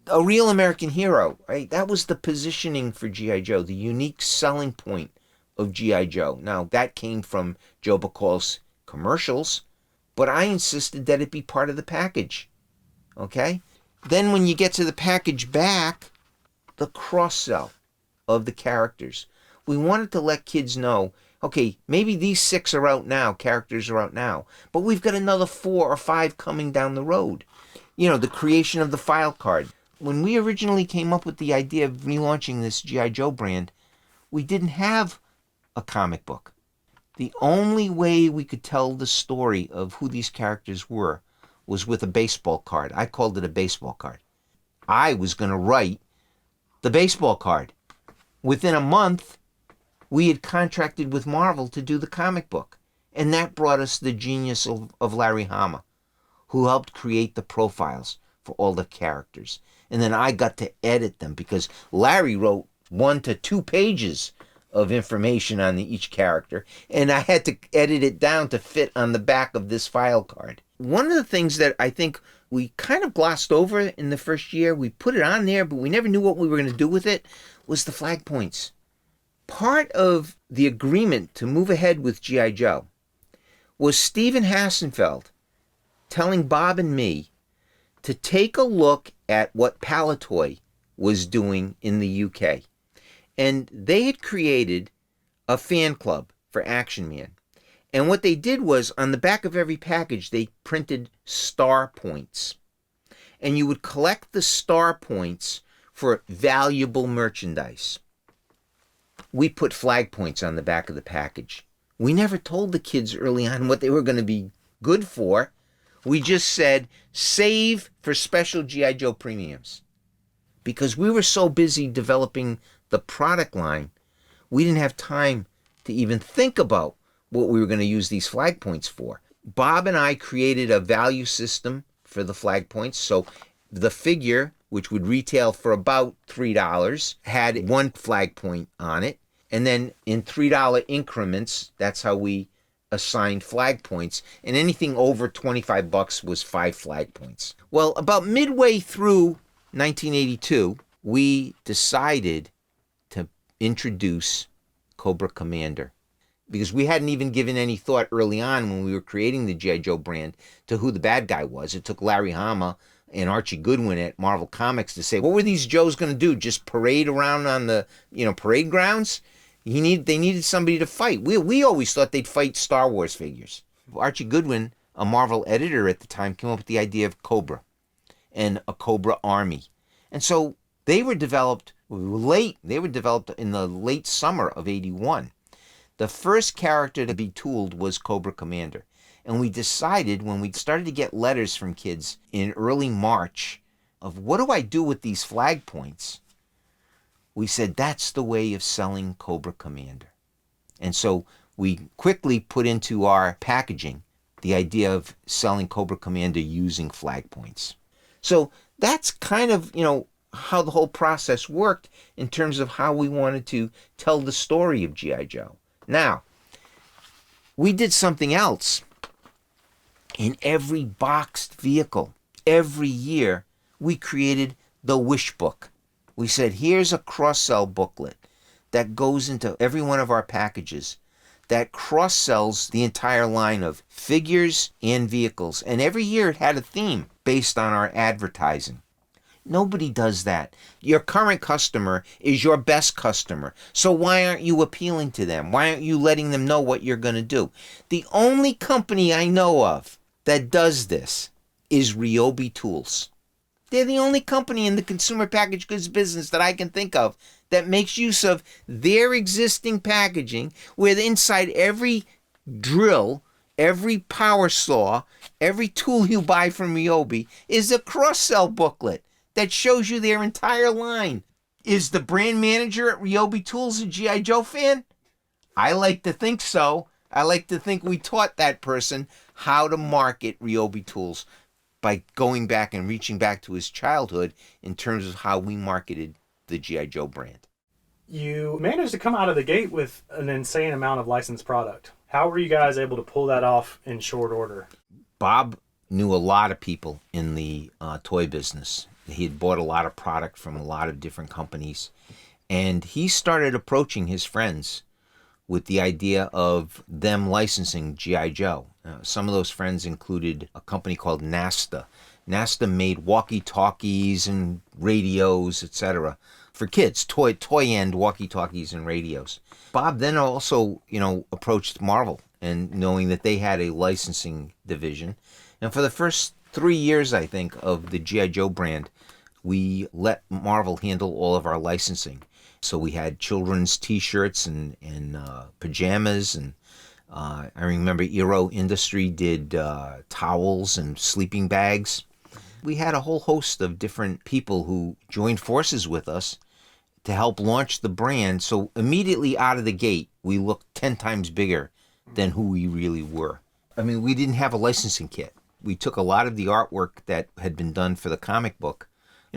A real American hero, right? That was the positioning for G.I. Joe, the unique selling point of G.I. Joe. Now, that came from Joe Bacall's commercials, but I insisted that it be part of the package, okay? Then when you get to the package back, the cross-sell of the characters. We wanted to let kids know, okay, maybe these 6 are out now, characters are out now, but we've got another 4 or 5 coming down the road. You know, the creation of the file card. When we originally came up with the idea of relaunching this G.I. Joe brand, we didn't have a comic book. The only way we could tell the story of who these characters were was with a baseball card. I called it a baseball card. I was going to write the baseball card. Within a month, we had contracted with Marvel to do the comic book. And that brought us the genius of Larry Hama, who helped create the profiles for all the characters. And then I got to edit them because Larry wrote 1 to 2 pages of information on each character, and I had to edit it down to fit on the back of this file card. One of the things that I think we kind of glossed over in the first year, we put it on there, but we never knew what we were going to do with it, was the flag points. Part of the agreement to move ahead with G.I. Joe was Stephen Hassenfeld telling Bob and me to take a look at what Palitoy was doing in the UK. And they had created a fan club for Action Man. And what they did was, on the back of every package, they printed star points. And you would collect the star points for valuable merchandise. We put flag points on the back of the package. We never told the kids early on what they were going to be good for. We just said, save for special G.I. Joe premiums. Because we were so busy developing the product line, we didn't have time to even think about what we were going to use these flag points for. Bob and I created a value system for the flag points. So the figure, which would retail for about $3, had 1 flag point on it. And then in $3 increments, that's how we assigned flag points. And anything over $25 was 5 flag points. Well, about midway through 1982, we decided to introduce Cobra Commander, because we hadn't even given any thought early on when we were creating the G.I. Joe brand to who the bad guy was. It took Larry Hama and Archie Goodwin at Marvel Comics to say, what were these Joes going to do? Just parade around on the parade grounds? They needed somebody to fight. We always thought they'd fight Star Wars figures. Archie Goodwin, a Marvel editor at the time, came up with the idea of Cobra and a Cobra Army. And so they were developed late. They were developed in the late summer of '81. The first character to be tooled was Cobra Commander. And we decided, when we started to get letters from kids in early March of what do I do with these flag points, we said that's the way of selling Cobra Commander. And so we quickly put into our packaging the idea of selling Cobra Commander using flag points. So that's kind of, how the whole process worked in terms of how we wanted to tell the story of G.I. Joe. Now, we did something else. In every boxed vehicle, every year, we created the wish book. We said, here's a cross-sell booklet that goes into every one of our packages that cross-sells the entire line of figures and vehicles. And every year it had a theme based on our advertising. Nobody does that. Your current customer is your best customer. So why aren't you appealing to them? Why aren't you letting them know what you're going to do? The only company I know of that does this is Ryobi Tools. They're the only company in the consumer packaged goods business that I can think of that makes use of their existing packaging, where inside every drill, every power saw, every tool you buy from Ryobi is a cross-sell booklet that shows you their entire line. Is the brand manager at Ryobi Tools a G.I. Joe fan? I like to think so. I like to think we taught that person how to market Ryobi Tools by going back and reaching back to his childhood in terms of how we marketed the G.I. Joe brand. You managed to come out of the gate with an insane amount of licensed product. How were you guys able to pull that off in short order? Bob knew a lot of people in the toy business. He had bought a lot of product from a lot of different companies. And he started approaching his friends with the idea of them licensing G.I. Joe. Some of those friends included a company called Nasta. Nasta made walkie-talkies and radios, etc. for kids, toy end walkie-talkies and radios. Bob then also, approached Marvel, and knowing that they had a licensing division. And for the first 3 years, I think, of the G.I. Joe brand, we let Marvel handle all of our licensing. So we had children's T-shirts and pajamas, and I remember Eero Industry did towels and sleeping bags. We had a whole host of different people who joined forces with us to help launch the brand. So immediately out of the gate, we looked 10 times bigger than who we really were. I mean, we didn't have a licensing kit. We took a lot of the artwork that had been done for the comic book.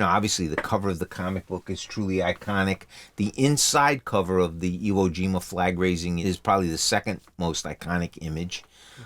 Obviously the cover of the comic book is truly iconic. The inside cover of the Iwo Jima flag raising is probably the second most iconic image.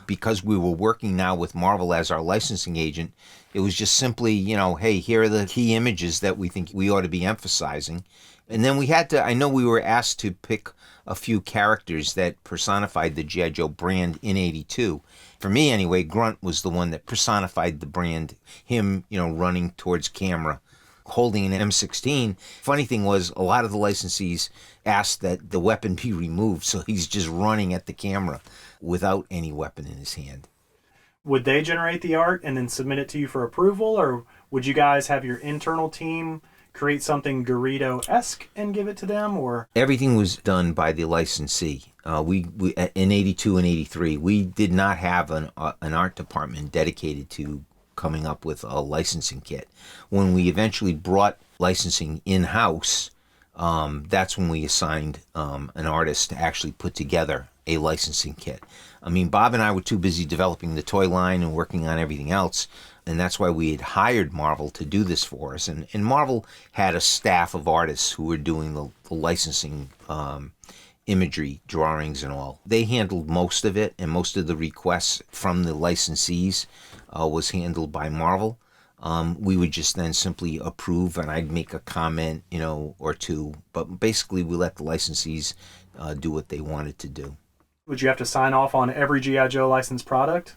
Because we were working now with Marvel as our licensing agent, it was just simply, hey, here are the key images that we think we ought to be emphasizing. And then we were asked to pick a few characters that personified the G.I. Joe brand in '82. For me, anyway, Grunt was the one that personified the brand. Him, running towards camera, holding an M16. Funny thing was, a lot of the licensees asked that the weapon be removed, so he's just running at the camera without any weapon in his hand. Would they generate the art and then submit it to you for approval, or would you guys have your internal team create something Garrido-esque and give it to them? Or everything was done by the licensee. We in '82 and '83, we did not have an art department dedicated to coming up with a licensing kit. When we eventually brought licensing in-house, that's when we assigned an artist to actually put together a licensing kit. I mean, Bob and I were too busy developing the toy line and working on everything else, and that's why we had hired Marvel to do this for us. And Marvel had a staff of artists who were doing the licensing imagery, drawings and all. They handled most of it, and most of the requests from the licensees was handled by Marvel. We would just then simply approve, and I'd make a comment, or two. But basically, we let the licensees do what they wanted to do. would you have to sign off on every G.I. Joe licensed product?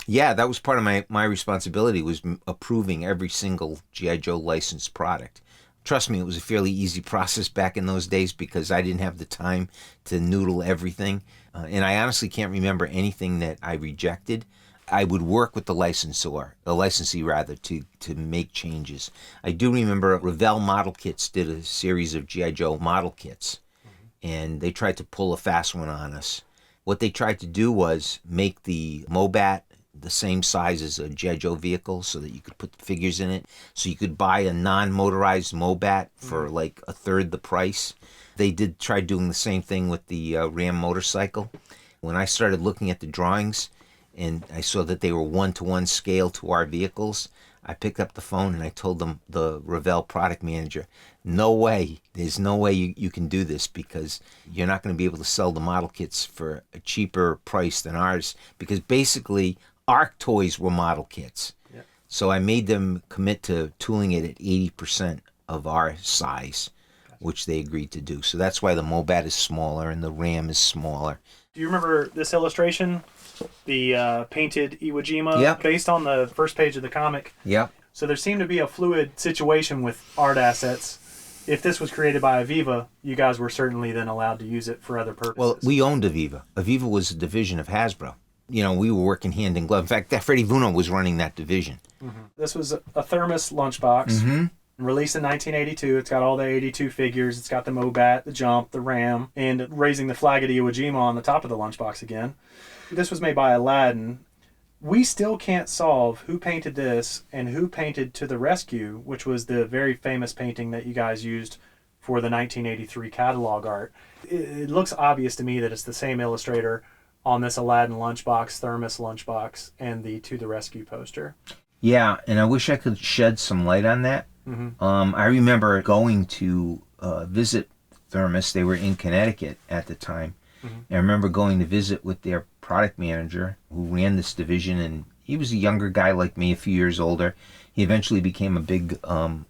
Yeah, that was part of my responsibility, was approving every single G.I. Joe licensed product. Trust me, it was a fairly easy process back in those days because I didn't have the time to noodle everything. And I honestly can't remember anything that I rejected. I would work with the licensee rather, to make changes. I do remember Revell Model Kits did a series of G.I. Joe model kits, and they tried to pull a fast one on us. What they tried to do was make the Mobat the same size as a G.I. Joe vehicle so that you could put the figures in it. So you could buy a non-motorized Mobat for like a third the price. They did try doing the same thing with the Ram motorcycle. When I started looking at the drawings and I saw that they were 1-to-1 scale to our vehicles, I picked up the phone and I told them, the Revell product manager, no way, there's no way you can do this, because you're not going to be able to sell the model kits for a cheaper price than ours, because basically our toys were model kits. Yep. So I made them commit to tooling it at 80% of our size, which they agreed to do. So that's why the Mobat is smaller and the Ram is smaller. Do you remember this illustration? The painted Iwo Jima, Yep. based on the first page of the comic. Yep. So there seemed to be a fluid situation with art assets. If this was created by Aviva, you guys were certainly then allowed to use it for other purposes. Well, we owned Aviva. Aviva was a division of Hasbro. You know, we were working hand in glove. In fact, that Freddie Vuno was running that division. This was a thermos lunchbox, released in 1982. It's got all the 82 figures. It's got the Mobat, the Jump, the Ram, and raising the flag of Iwo Jima on the top of the lunchbox again. This was made by Aladdin. We still can't solve who painted this and who painted To the Rescue, which was the very famous painting that you guys used for the 1983 catalog art. It looks obvious to me that it's the same illustrator on this Aladdin lunchbox, thermos lunchbox, and the To the Rescue poster. Yeah, and I wish I could shed some light on that. I remember going to visit Thermos. They were in Connecticut at the time. And I remember going to visit with their product manager who ran this division, and he was a younger guy like me, a few years older. He eventually became a big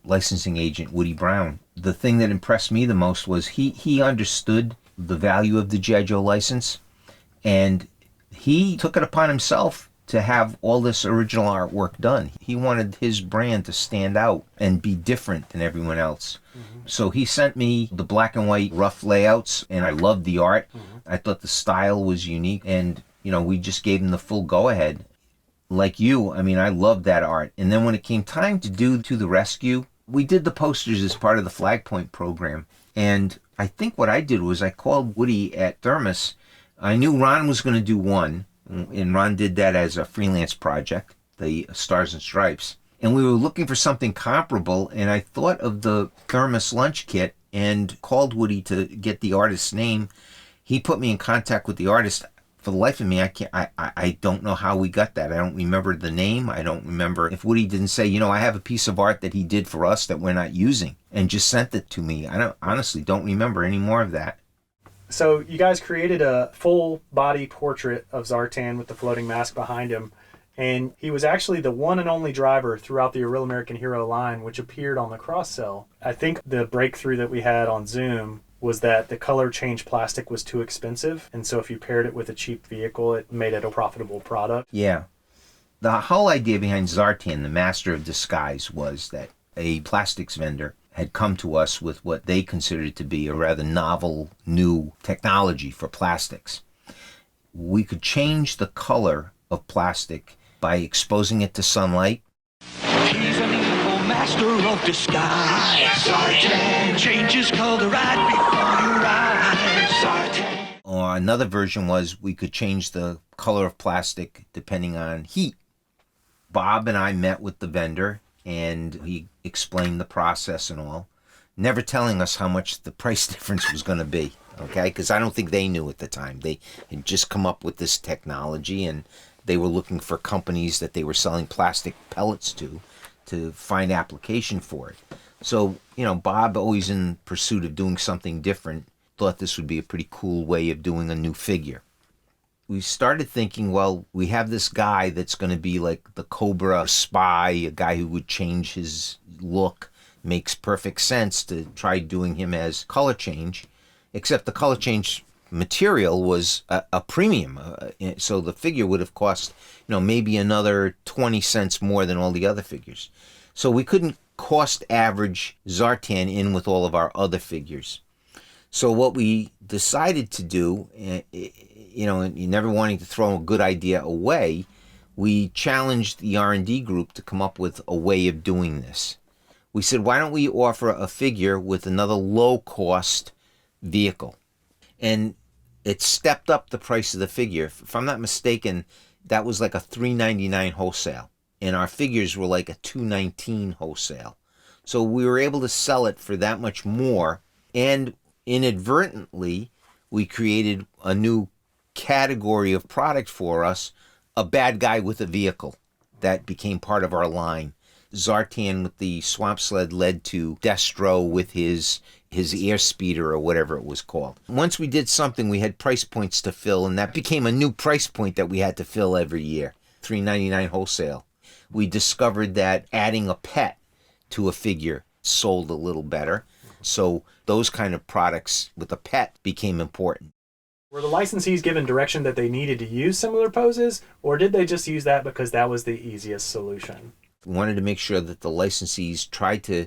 licensing agent, Woody Brown. The thing that impressed me the most was he understood the value of the G.I. Joe license, and he took it upon himself to have all this original artwork done. He wanted his brand to stand out and be different than everyone else. So he sent me the black and white rough layouts, and I loved the art. I thought the style was unique, and we just gave him the full go-ahead. Like you, I mean, I loved that art. And then when it came time to do To the Rescue, we did the posters as part of the Flag Point program. And I think what I did was I called Woody at Thermos. I knew Ron was going to do one, and Ron did that as a freelance project, the Stars and Stripes. And we were looking for something comparable, and I thought of the Thermos lunch kit and called Woody to get the artist's name. He put me in contact with the artist. For the life of me, I don't know how we got that. I don't remember the name. I don't remember if Woody didn't say, I have a piece of art that he did for us that we're not using, and just sent it to me. I honestly don't remember any more of that. So you guys created a full body portrait of Zartan with the floating mask behind him. And he was actually the one and only driver throughout the Real American Hero line, which appeared on the cross-sell. I think the breakthrough that we had on Zoom was that the color change plastic was too expensive. And so if you paired it with a cheap vehicle, it made it a profitable product. Yeah. The whole idea behind Zartan, the master of disguise, was that a plastics vendor had come to us with what they considered to be a rather novel new technology for plastics. We could change the color of plastic by exposing it to sunlight. He's an evil master of disguise. Zartan changes color right before your eyes. Zartan. Or another version was we could change the color of plastic depending on heat. Bob and I met with the vendor, and he explained the process and all, never telling us how much the price difference was going to be, okay? Because I don't think they knew at the time. They had just come up with this technology, and they were looking for companies that they were selling plastic pellets to find application for it. So, Bob, always in pursuit of doing something different, thought this would be a pretty cool way of doing a new figure. We started thinking, well, we have this guy that's going to be like the Cobra spy, a guy who would change his look. Makes perfect sense to try doing him as color change, except the color change material was a premium. So the figure would have cost, maybe another 20 cents more than all the other figures. So we couldn't cost average Zartan in with all of our other figures. So what we decided to do, and you never wanting to throw a good idea away, we challenged the R&D group to come up with a way of doing this. We said, why don't we offer a figure with another low-cost vehicle? And it stepped up the price of the figure. If I'm not mistaken, that was like a $3.99 wholesale, and our figures were like a $2.19 wholesale. So we were able to sell it for that much more, and inadvertently, we created a new category of product for us, a bad guy with a vehicle that became part of our line. Zartan with the swamp sled led to Destro with his air speeder or whatever it was called. Once we did something, we had price points to fill, and that became a new price point that we had to fill every year, $3.99 wholesale. We discovered that adding a pet to a figure sold a little better. So those kind of products with a pet became important. Were the licensees given direction that they needed to use similar poses, or did they just use that because that was the easiest solution? We wanted to make sure that the licensees tried to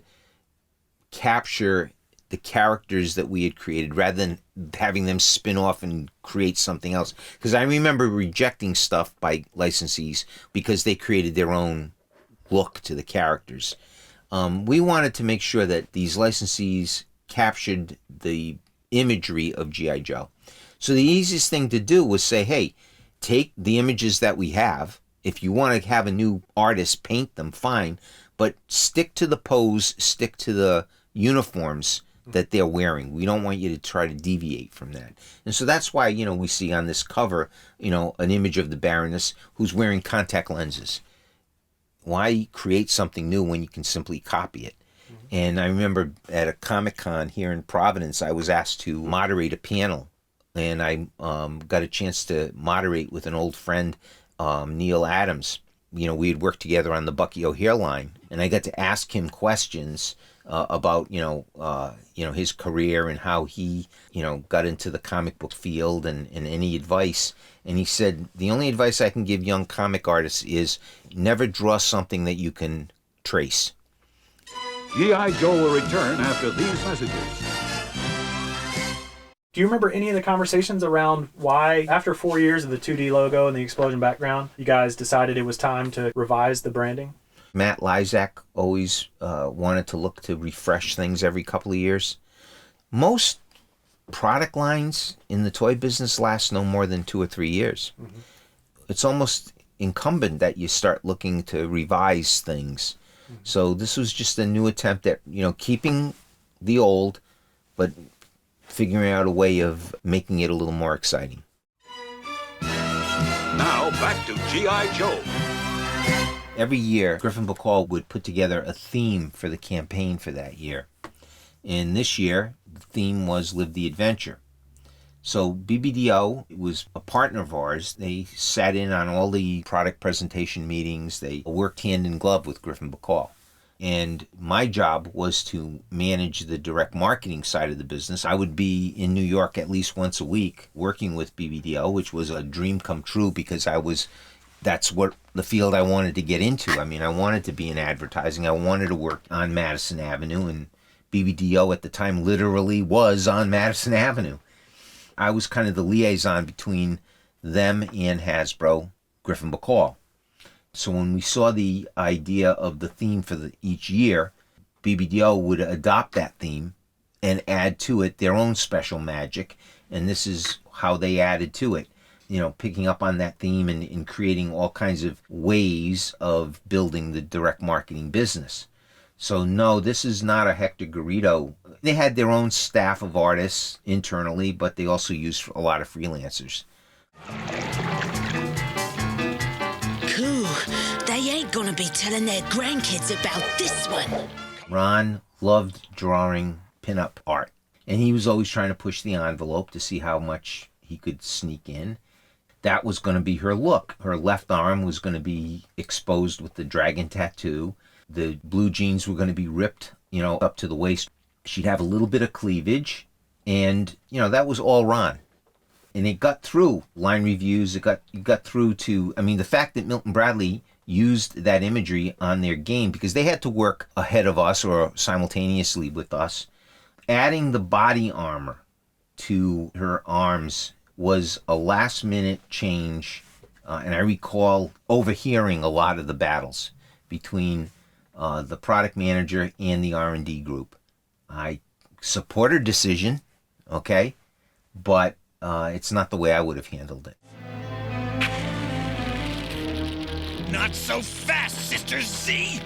capture the characters that we had created rather than having them spin off and create something else. Because I remember rejecting stuff by licensees because they created their own look to the characters. We wanted to make sure that these licensees captured the imagery of G.I. Joe. So the easiest thing to do was say, hey, take the images that we have. If you want to have a new artist paint them, fine. But stick to the pose, stick to the uniforms that they're wearing. We don't want you to try to deviate from that. And so that's why, we see on this cover, an image of the Baroness who's wearing contact lenses. Why create something new when you can simply copy it? And I remember at a Comic-Con here in Providence, I was asked to moderate a panel. And I got a chance to moderate with an old friend, Neil Adams. We had worked together on the Bucky O'Hare line. And I got to ask him questions about, his career and how he, got into the comic book field and any advice. And he said, the only advice I can give young comic artists is never draw something that you can trace. G.I. Joe will return after these messages. Do you remember any of the conversations around why, after 4 years of the 2D logo and the explosion background, you guys decided it was time to revise the branding? Matt Lysak always wanted to look to refresh things every couple of years. Most product lines in the toy business last no more than 2 or 3 years. Mm-hmm. It's almost incumbent that you start looking to revise things. Mm-hmm. So this was just a new attempt at, keeping the old, but figuring out a way of making it a little more exciting. Now back to G.I. Joe. Every year, Griffin Bacall would put together a theme for the campaign for that year. And this year, the theme was Live the Adventure. So BBDO was a partner of ours. They sat in on all the product presentation meetings. They worked hand in glove with Griffin Bacall. And my job was to manage the direct marketing side of the business. I would be in New York at least once a week working with BBDO, which was a dream come true because that's what the field I wanted to get into. I mean, I wanted to be in advertising. I wanted to work on Madison Avenue, and BBDO at the time literally was on Madison Avenue. I was kind of the liaison between them and Hasbro, Griffin Bacall. So when we saw the idea of the theme for each year, BBDO would adopt that theme and add to it their own special magic, and this is how they added to it. Picking up on that theme and creating all kinds of ways of building the direct marketing business. So no, this is not a Hector Garrido. They had their own staff of artists internally, but they also used a lot of freelancers. Cool. They ain't gonna be telling their grandkids about this one. Ron loved drawing pinup art, and he was always trying to push the envelope to see how much he could sneak in. That was going to be her look. Her left arm was going to be exposed with the dragon tattoo. The blue jeans were going to be ripped, up to the waist. She'd have a little bit of cleavage, and, that was all Ron. And it got through line reviews. It got through to, the fact that Milton Bradley used that imagery on their game because they had to work ahead of us or simultaneously with us. Adding the body armor to her arms was a last-minute change, and I recall overhearing a lot of the battles between the product manager and the R&D group. I support her decision, okay, but it's not the way I would have handled it. Not so fast, Sister Z!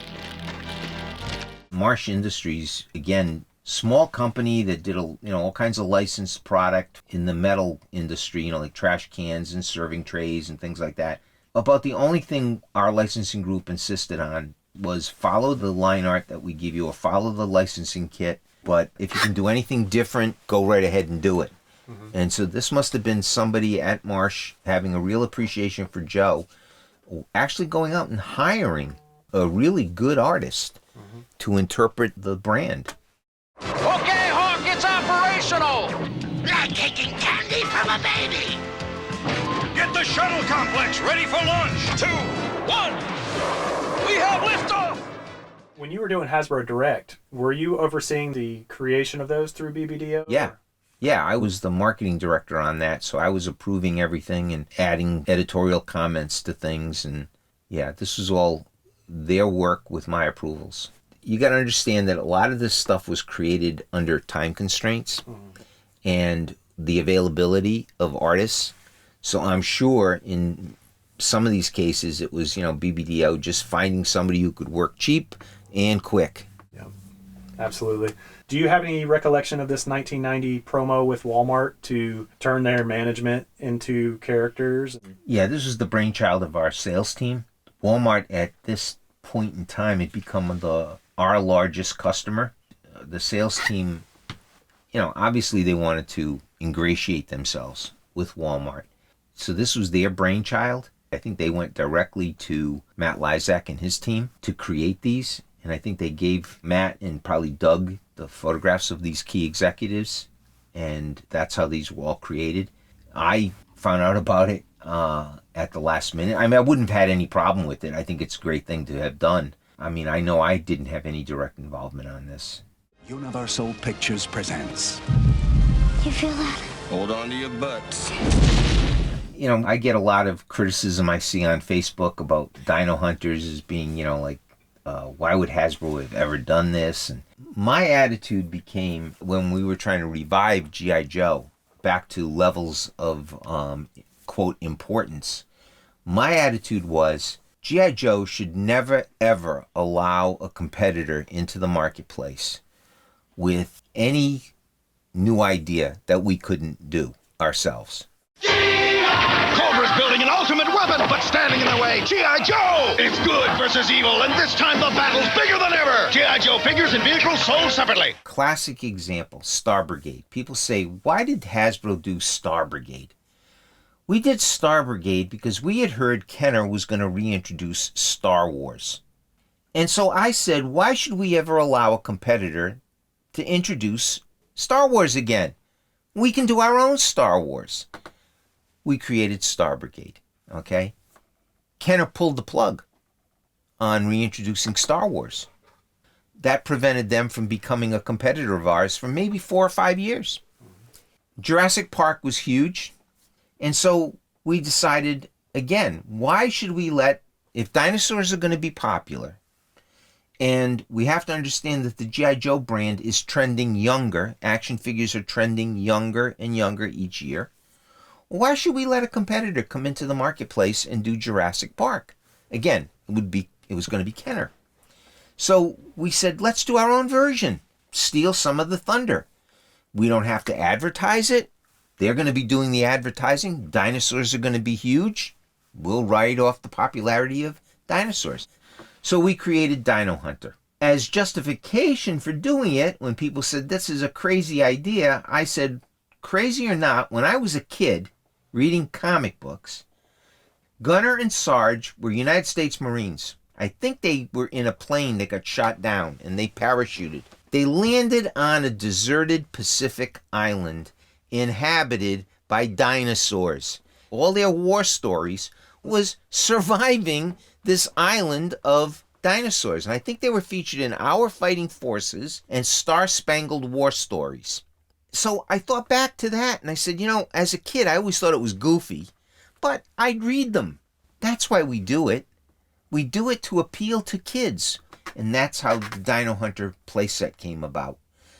Marsh Industries, again, small company that did all kinds of licensed product in the metal industry, like trash cans and serving trays and things like that. About the only thing our licensing group insisted on was follow the line art that we give you or follow the licensing kit. But if you can do anything different, go right ahead and do it. Mm-hmm. And so this must have been somebody at Marsh having a real appreciation for Joe, actually going out and hiring a really good artist to interpret the brand. Okay, sensational! Like taking candy from a baby. Get the shuttle complex ready for launch. 2, 1. We have liftoff! When you were doing Hasbro Direct, were you overseeing the creation of those through BBDO? Yeah. Yeah, I was the marketing director on that, so I was approving everything and adding editorial comments to things. And yeah, this was all their work with my approvals. You got to understand that a lot of this stuff was created under time constraints and the availability of artists. So I'm sure in some of these cases it was, BBDO just finding somebody who could work cheap and quick. Yeah, absolutely. Do you have any recollection of this 1990 promo with Walmart to turn their management into characters? Yeah, this was the brainchild of our sales team. Walmart at this point in time had become our largest customer. The sales team, obviously they wanted to ingratiate themselves with Walmart. So this was their brainchild. I think they went directly to Matt Lysak and his team to create these. And I think they gave Matt and probably Doug the photographs of these key executives. And that's how these were all created. I found out about it at the last minute. I mean, I wouldn't have had any problem with it. I think it's a great thing to have done. I mean, I know I didn't have any direct involvement on this. Universal Pictures presents. You feel that? Hold on to your butts. I get a lot of criticism I see on Facebook about Dino Hunters as being, why would Hasbro have ever done this? And my attitude became, when we were trying to revive G.I. Joe back to levels of, quote, importance, my attitude was G.I. Joe should never, ever allow a competitor into the marketplace with any new idea that we couldn't do ourselves. Cobra's building an ultimate weapon, but standing in the way, G.I. Joe! It's good versus evil, and this time the battle's bigger than ever! G.I. Joe figures and vehicles sold separately. Classic example, Star Brigade. People say, why did Hasbro do Star Brigade? We did Star Brigade because we had heard Kenner was going to reintroduce Star Wars. And so I said, why should we ever allow a competitor to introduce Star Wars again? We can do our own Star Wars. We created Star Brigade, okay? Kenner pulled the plug on reintroducing Star Wars. That prevented them from becoming a competitor of ours for maybe 4 or 5 years. Jurassic Park was huge. And so we decided, again, why should we if dinosaurs are going to be popular, and we have to understand that the G.I. Joe brand is trending younger, action figures are trending younger and younger each year, why should we let a competitor come into the marketplace and do Jurassic Park? Again, it was going to be Kenner. So we said, let's do our own version, steal some of the thunder. We don't have to advertise it. They're going to be doing the advertising. Dinosaurs are going to be huge. We'll ride off the popularity of dinosaurs. So we created Dino Hunter. As justification for doing it, when people said, this is a crazy idea, I said, crazy or not, when I was a kid reading comic books, Gunner and Sarge were United States Marines. I think they were in a plane that got shot down, and they parachuted. They landed on a deserted Pacific island inhabited by dinosaurs. All their war stories was surviving this island of dinosaurs. And I think they were featured in Our Fighting Forces and Star Spangled War Stories. So I thought back to that and I said, as a kid, I always thought it was goofy, but I'd read them. That's why we do it. We do it to appeal to kids. And that's how the Dino Hunter playset came about.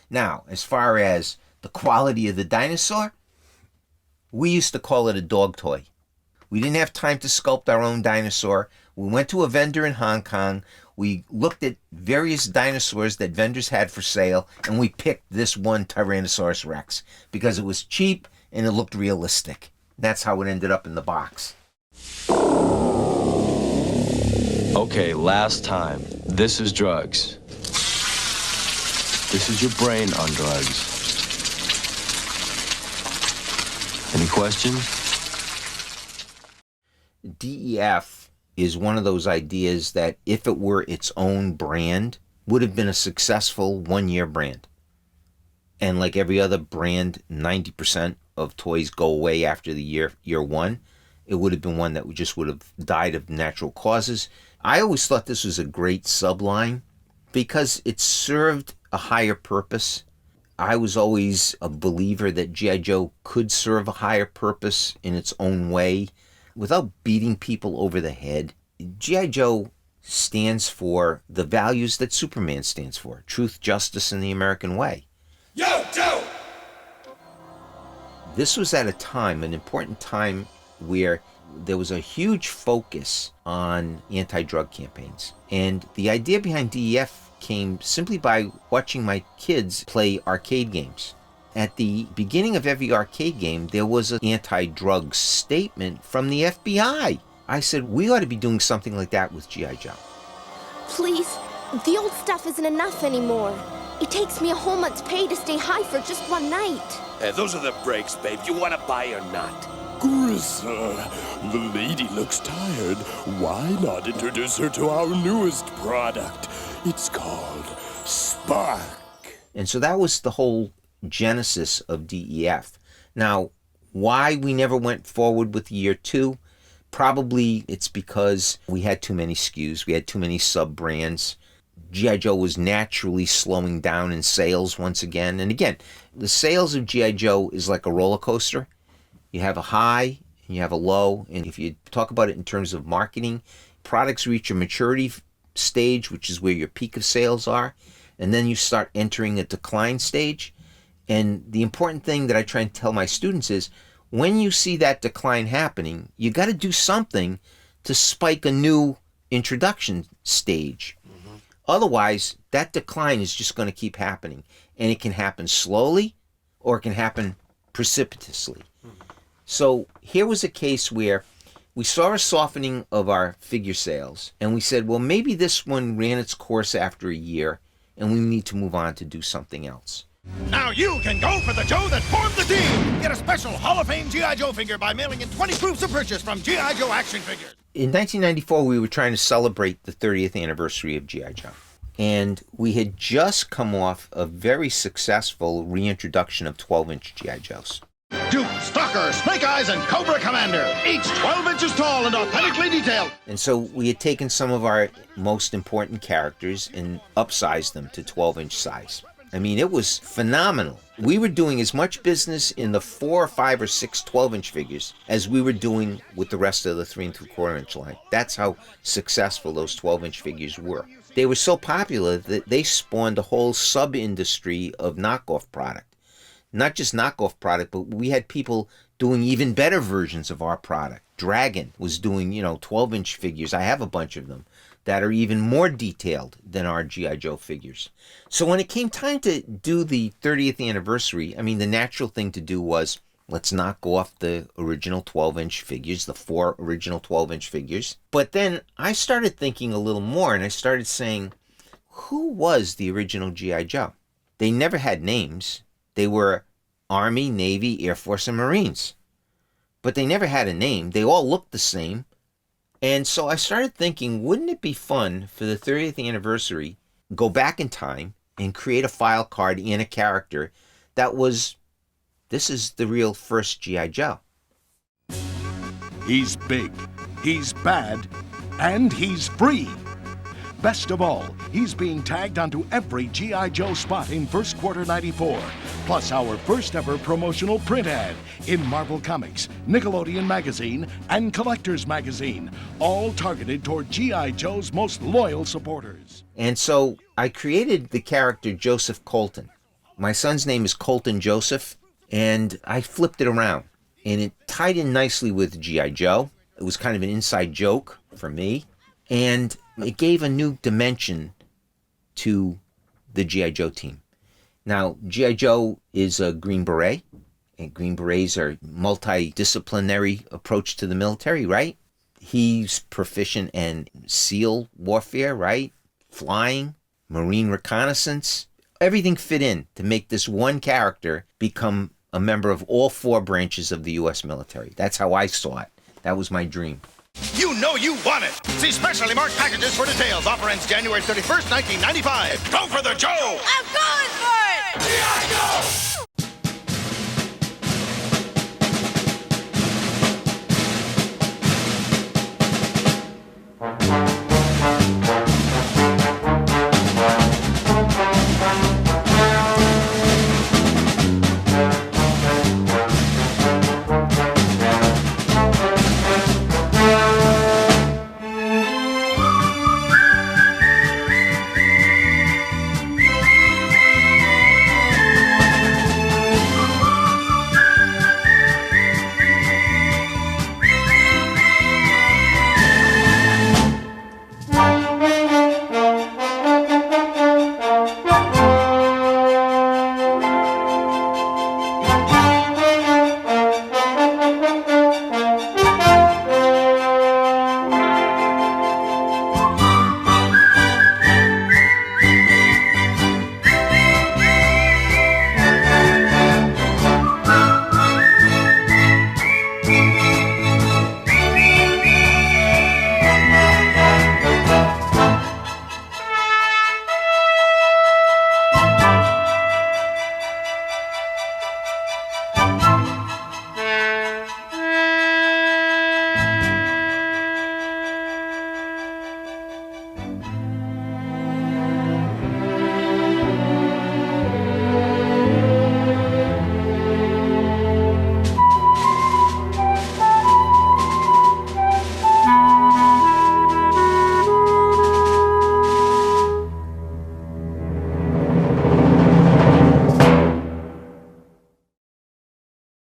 Now, as far as the quality of the dinosaur, we used to call it a dog toy. We didn't have time to sculpt our own dinosaur. We went to a vendor in Hong Kong. We looked at various dinosaurs that vendors had for sale, and we picked this one Tyrannosaurus Rex because it was cheap and it looked realistic. That's how it ended up in the box. Okay, last time. This is drugs. This is your brain on drugs. Any questions? DEF is one of those ideas that if it were its own brand, would have been a successful one-year brand. and like every other brand, 90% of toys go away after the year one, it would have been one that just would have died of natural causes. I always thought this was a great subline because it served a higher purpose. I was always a believer that G.I. Joe could serve a higher purpose in its own way without beating people over the head. G.I. Joe stands for the values that Superman stands for: truth, justice, and the American way. Yo, Joe! This was at a time, an important time, where there was a huge focus on anti-drug campaigns. And the idea behind DEF came simply by watching my kids play arcade games. At the beginning of every arcade game, there was an anti-drug statement from the FBI. I said, we ought to be doing something like that with G.I. Joe. Please, the old stuff isn't enough anymore. It takes me a whole month's pay to stay high for just one night. Those are the breaks, babe. You want to buy or not? Grisser, the lady looks tired. Why not introduce her to our newest product? It's called Spark. And so that was the whole genesis of DEF. Now, why we never went forward with year two? Probably it's because we had too many SKUs. We had too many sub-brands. G.I. Joe was naturally slowing down in sales once again. And again, the sales of G.I. Joe is like a roller coaster. You have a high and you have a low. And if you talk about it in terms of marketing, products reach a maturity stage, which is where your peak of sales are. And then you start entering a decline stage. And the important thing that I try and tell my students is, when you see that decline happening, you got to do something to spike a new introduction stage. Otherwise, that decline is just going to keep happening. And it can happen slowly or it can happen precipitously. So here was a case where we saw a softening of our figure sales. And we said, well, maybe this one ran its course after a year and we need to move on to do something else. Now you can go for the Joe that formed the team! Get a special Hall of Fame G.I. Joe figure by mailing in 20 proofs of purchase from G.I. Joe Action Figures. In 1994, we were trying to celebrate the 30th anniversary of G.I. Joe. And we had just come off a very successful reintroduction of 12-inch G.I. Joes. Duke, Stalker, Snake Eyes, and Cobra Commander, each 12 inches tall and authentically detailed. And so we had taken some of our most important characters and upsized them to 12-inch size. I mean, it was phenomenal. We were doing as much business in the 4 or 5 or 6 12-inch figures as we were doing with the rest of the 3 3/4-inch line. That's how successful those 12-inch figures were. They were so popular that they spawned a whole sub-industry of knockoff product. Not just knockoff product, but we had people doing even better versions of our product. Dragon was doing, 12-inch figures. I have a bunch of them that are even more detailed than our G.I. Joe figures. So when it came time to do the 30th anniversary, I mean, the natural thing to do was, let's knock off the original 12-inch figures, the 4 original 12-inch figures. But then I started thinking a little more, and I started saying, who was the original G.I. Joe? They never had names. They were Army, Navy, Air Force, and Marines. But they never had a name. They all looked the same. And so I started thinking, wouldn't it be fun for the 30th anniversary, go back in time and create a file card and a character that was, this is the real first G.I. Joe. He's big, he's bad, and he's free. Best of all, he's being tagged onto every G.I. Joe spot in first quarter 94, plus our first ever promotional print ad in Marvel Comics, Nickelodeon Magazine, and Collectors Magazine, all targeted toward G.I. Joe's most loyal supporters. And so I created the character Joseph Colton. My son's name is Colton Joseph, and I flipped it around, and it tied in nicely with G.I. Joe. It was kind of an inside joke for me, and it gave a new dimension to the G.I. Joe team. Now, G.I. Joe is a Green Beret, and Green Berets are multidisciplinary approach to the military, right? He's proficient in SEAL warfare, right? Flying, Marine reconnaissance. Everything fit in to make this one character become a member of all 4 branches of the U.S. military. That's how I saw it. That was my dream. You know you want it. See specially marked packages for details. Offer ends January 31st, 1995. Go for the Joe! I'm going for it! G.I. Joe!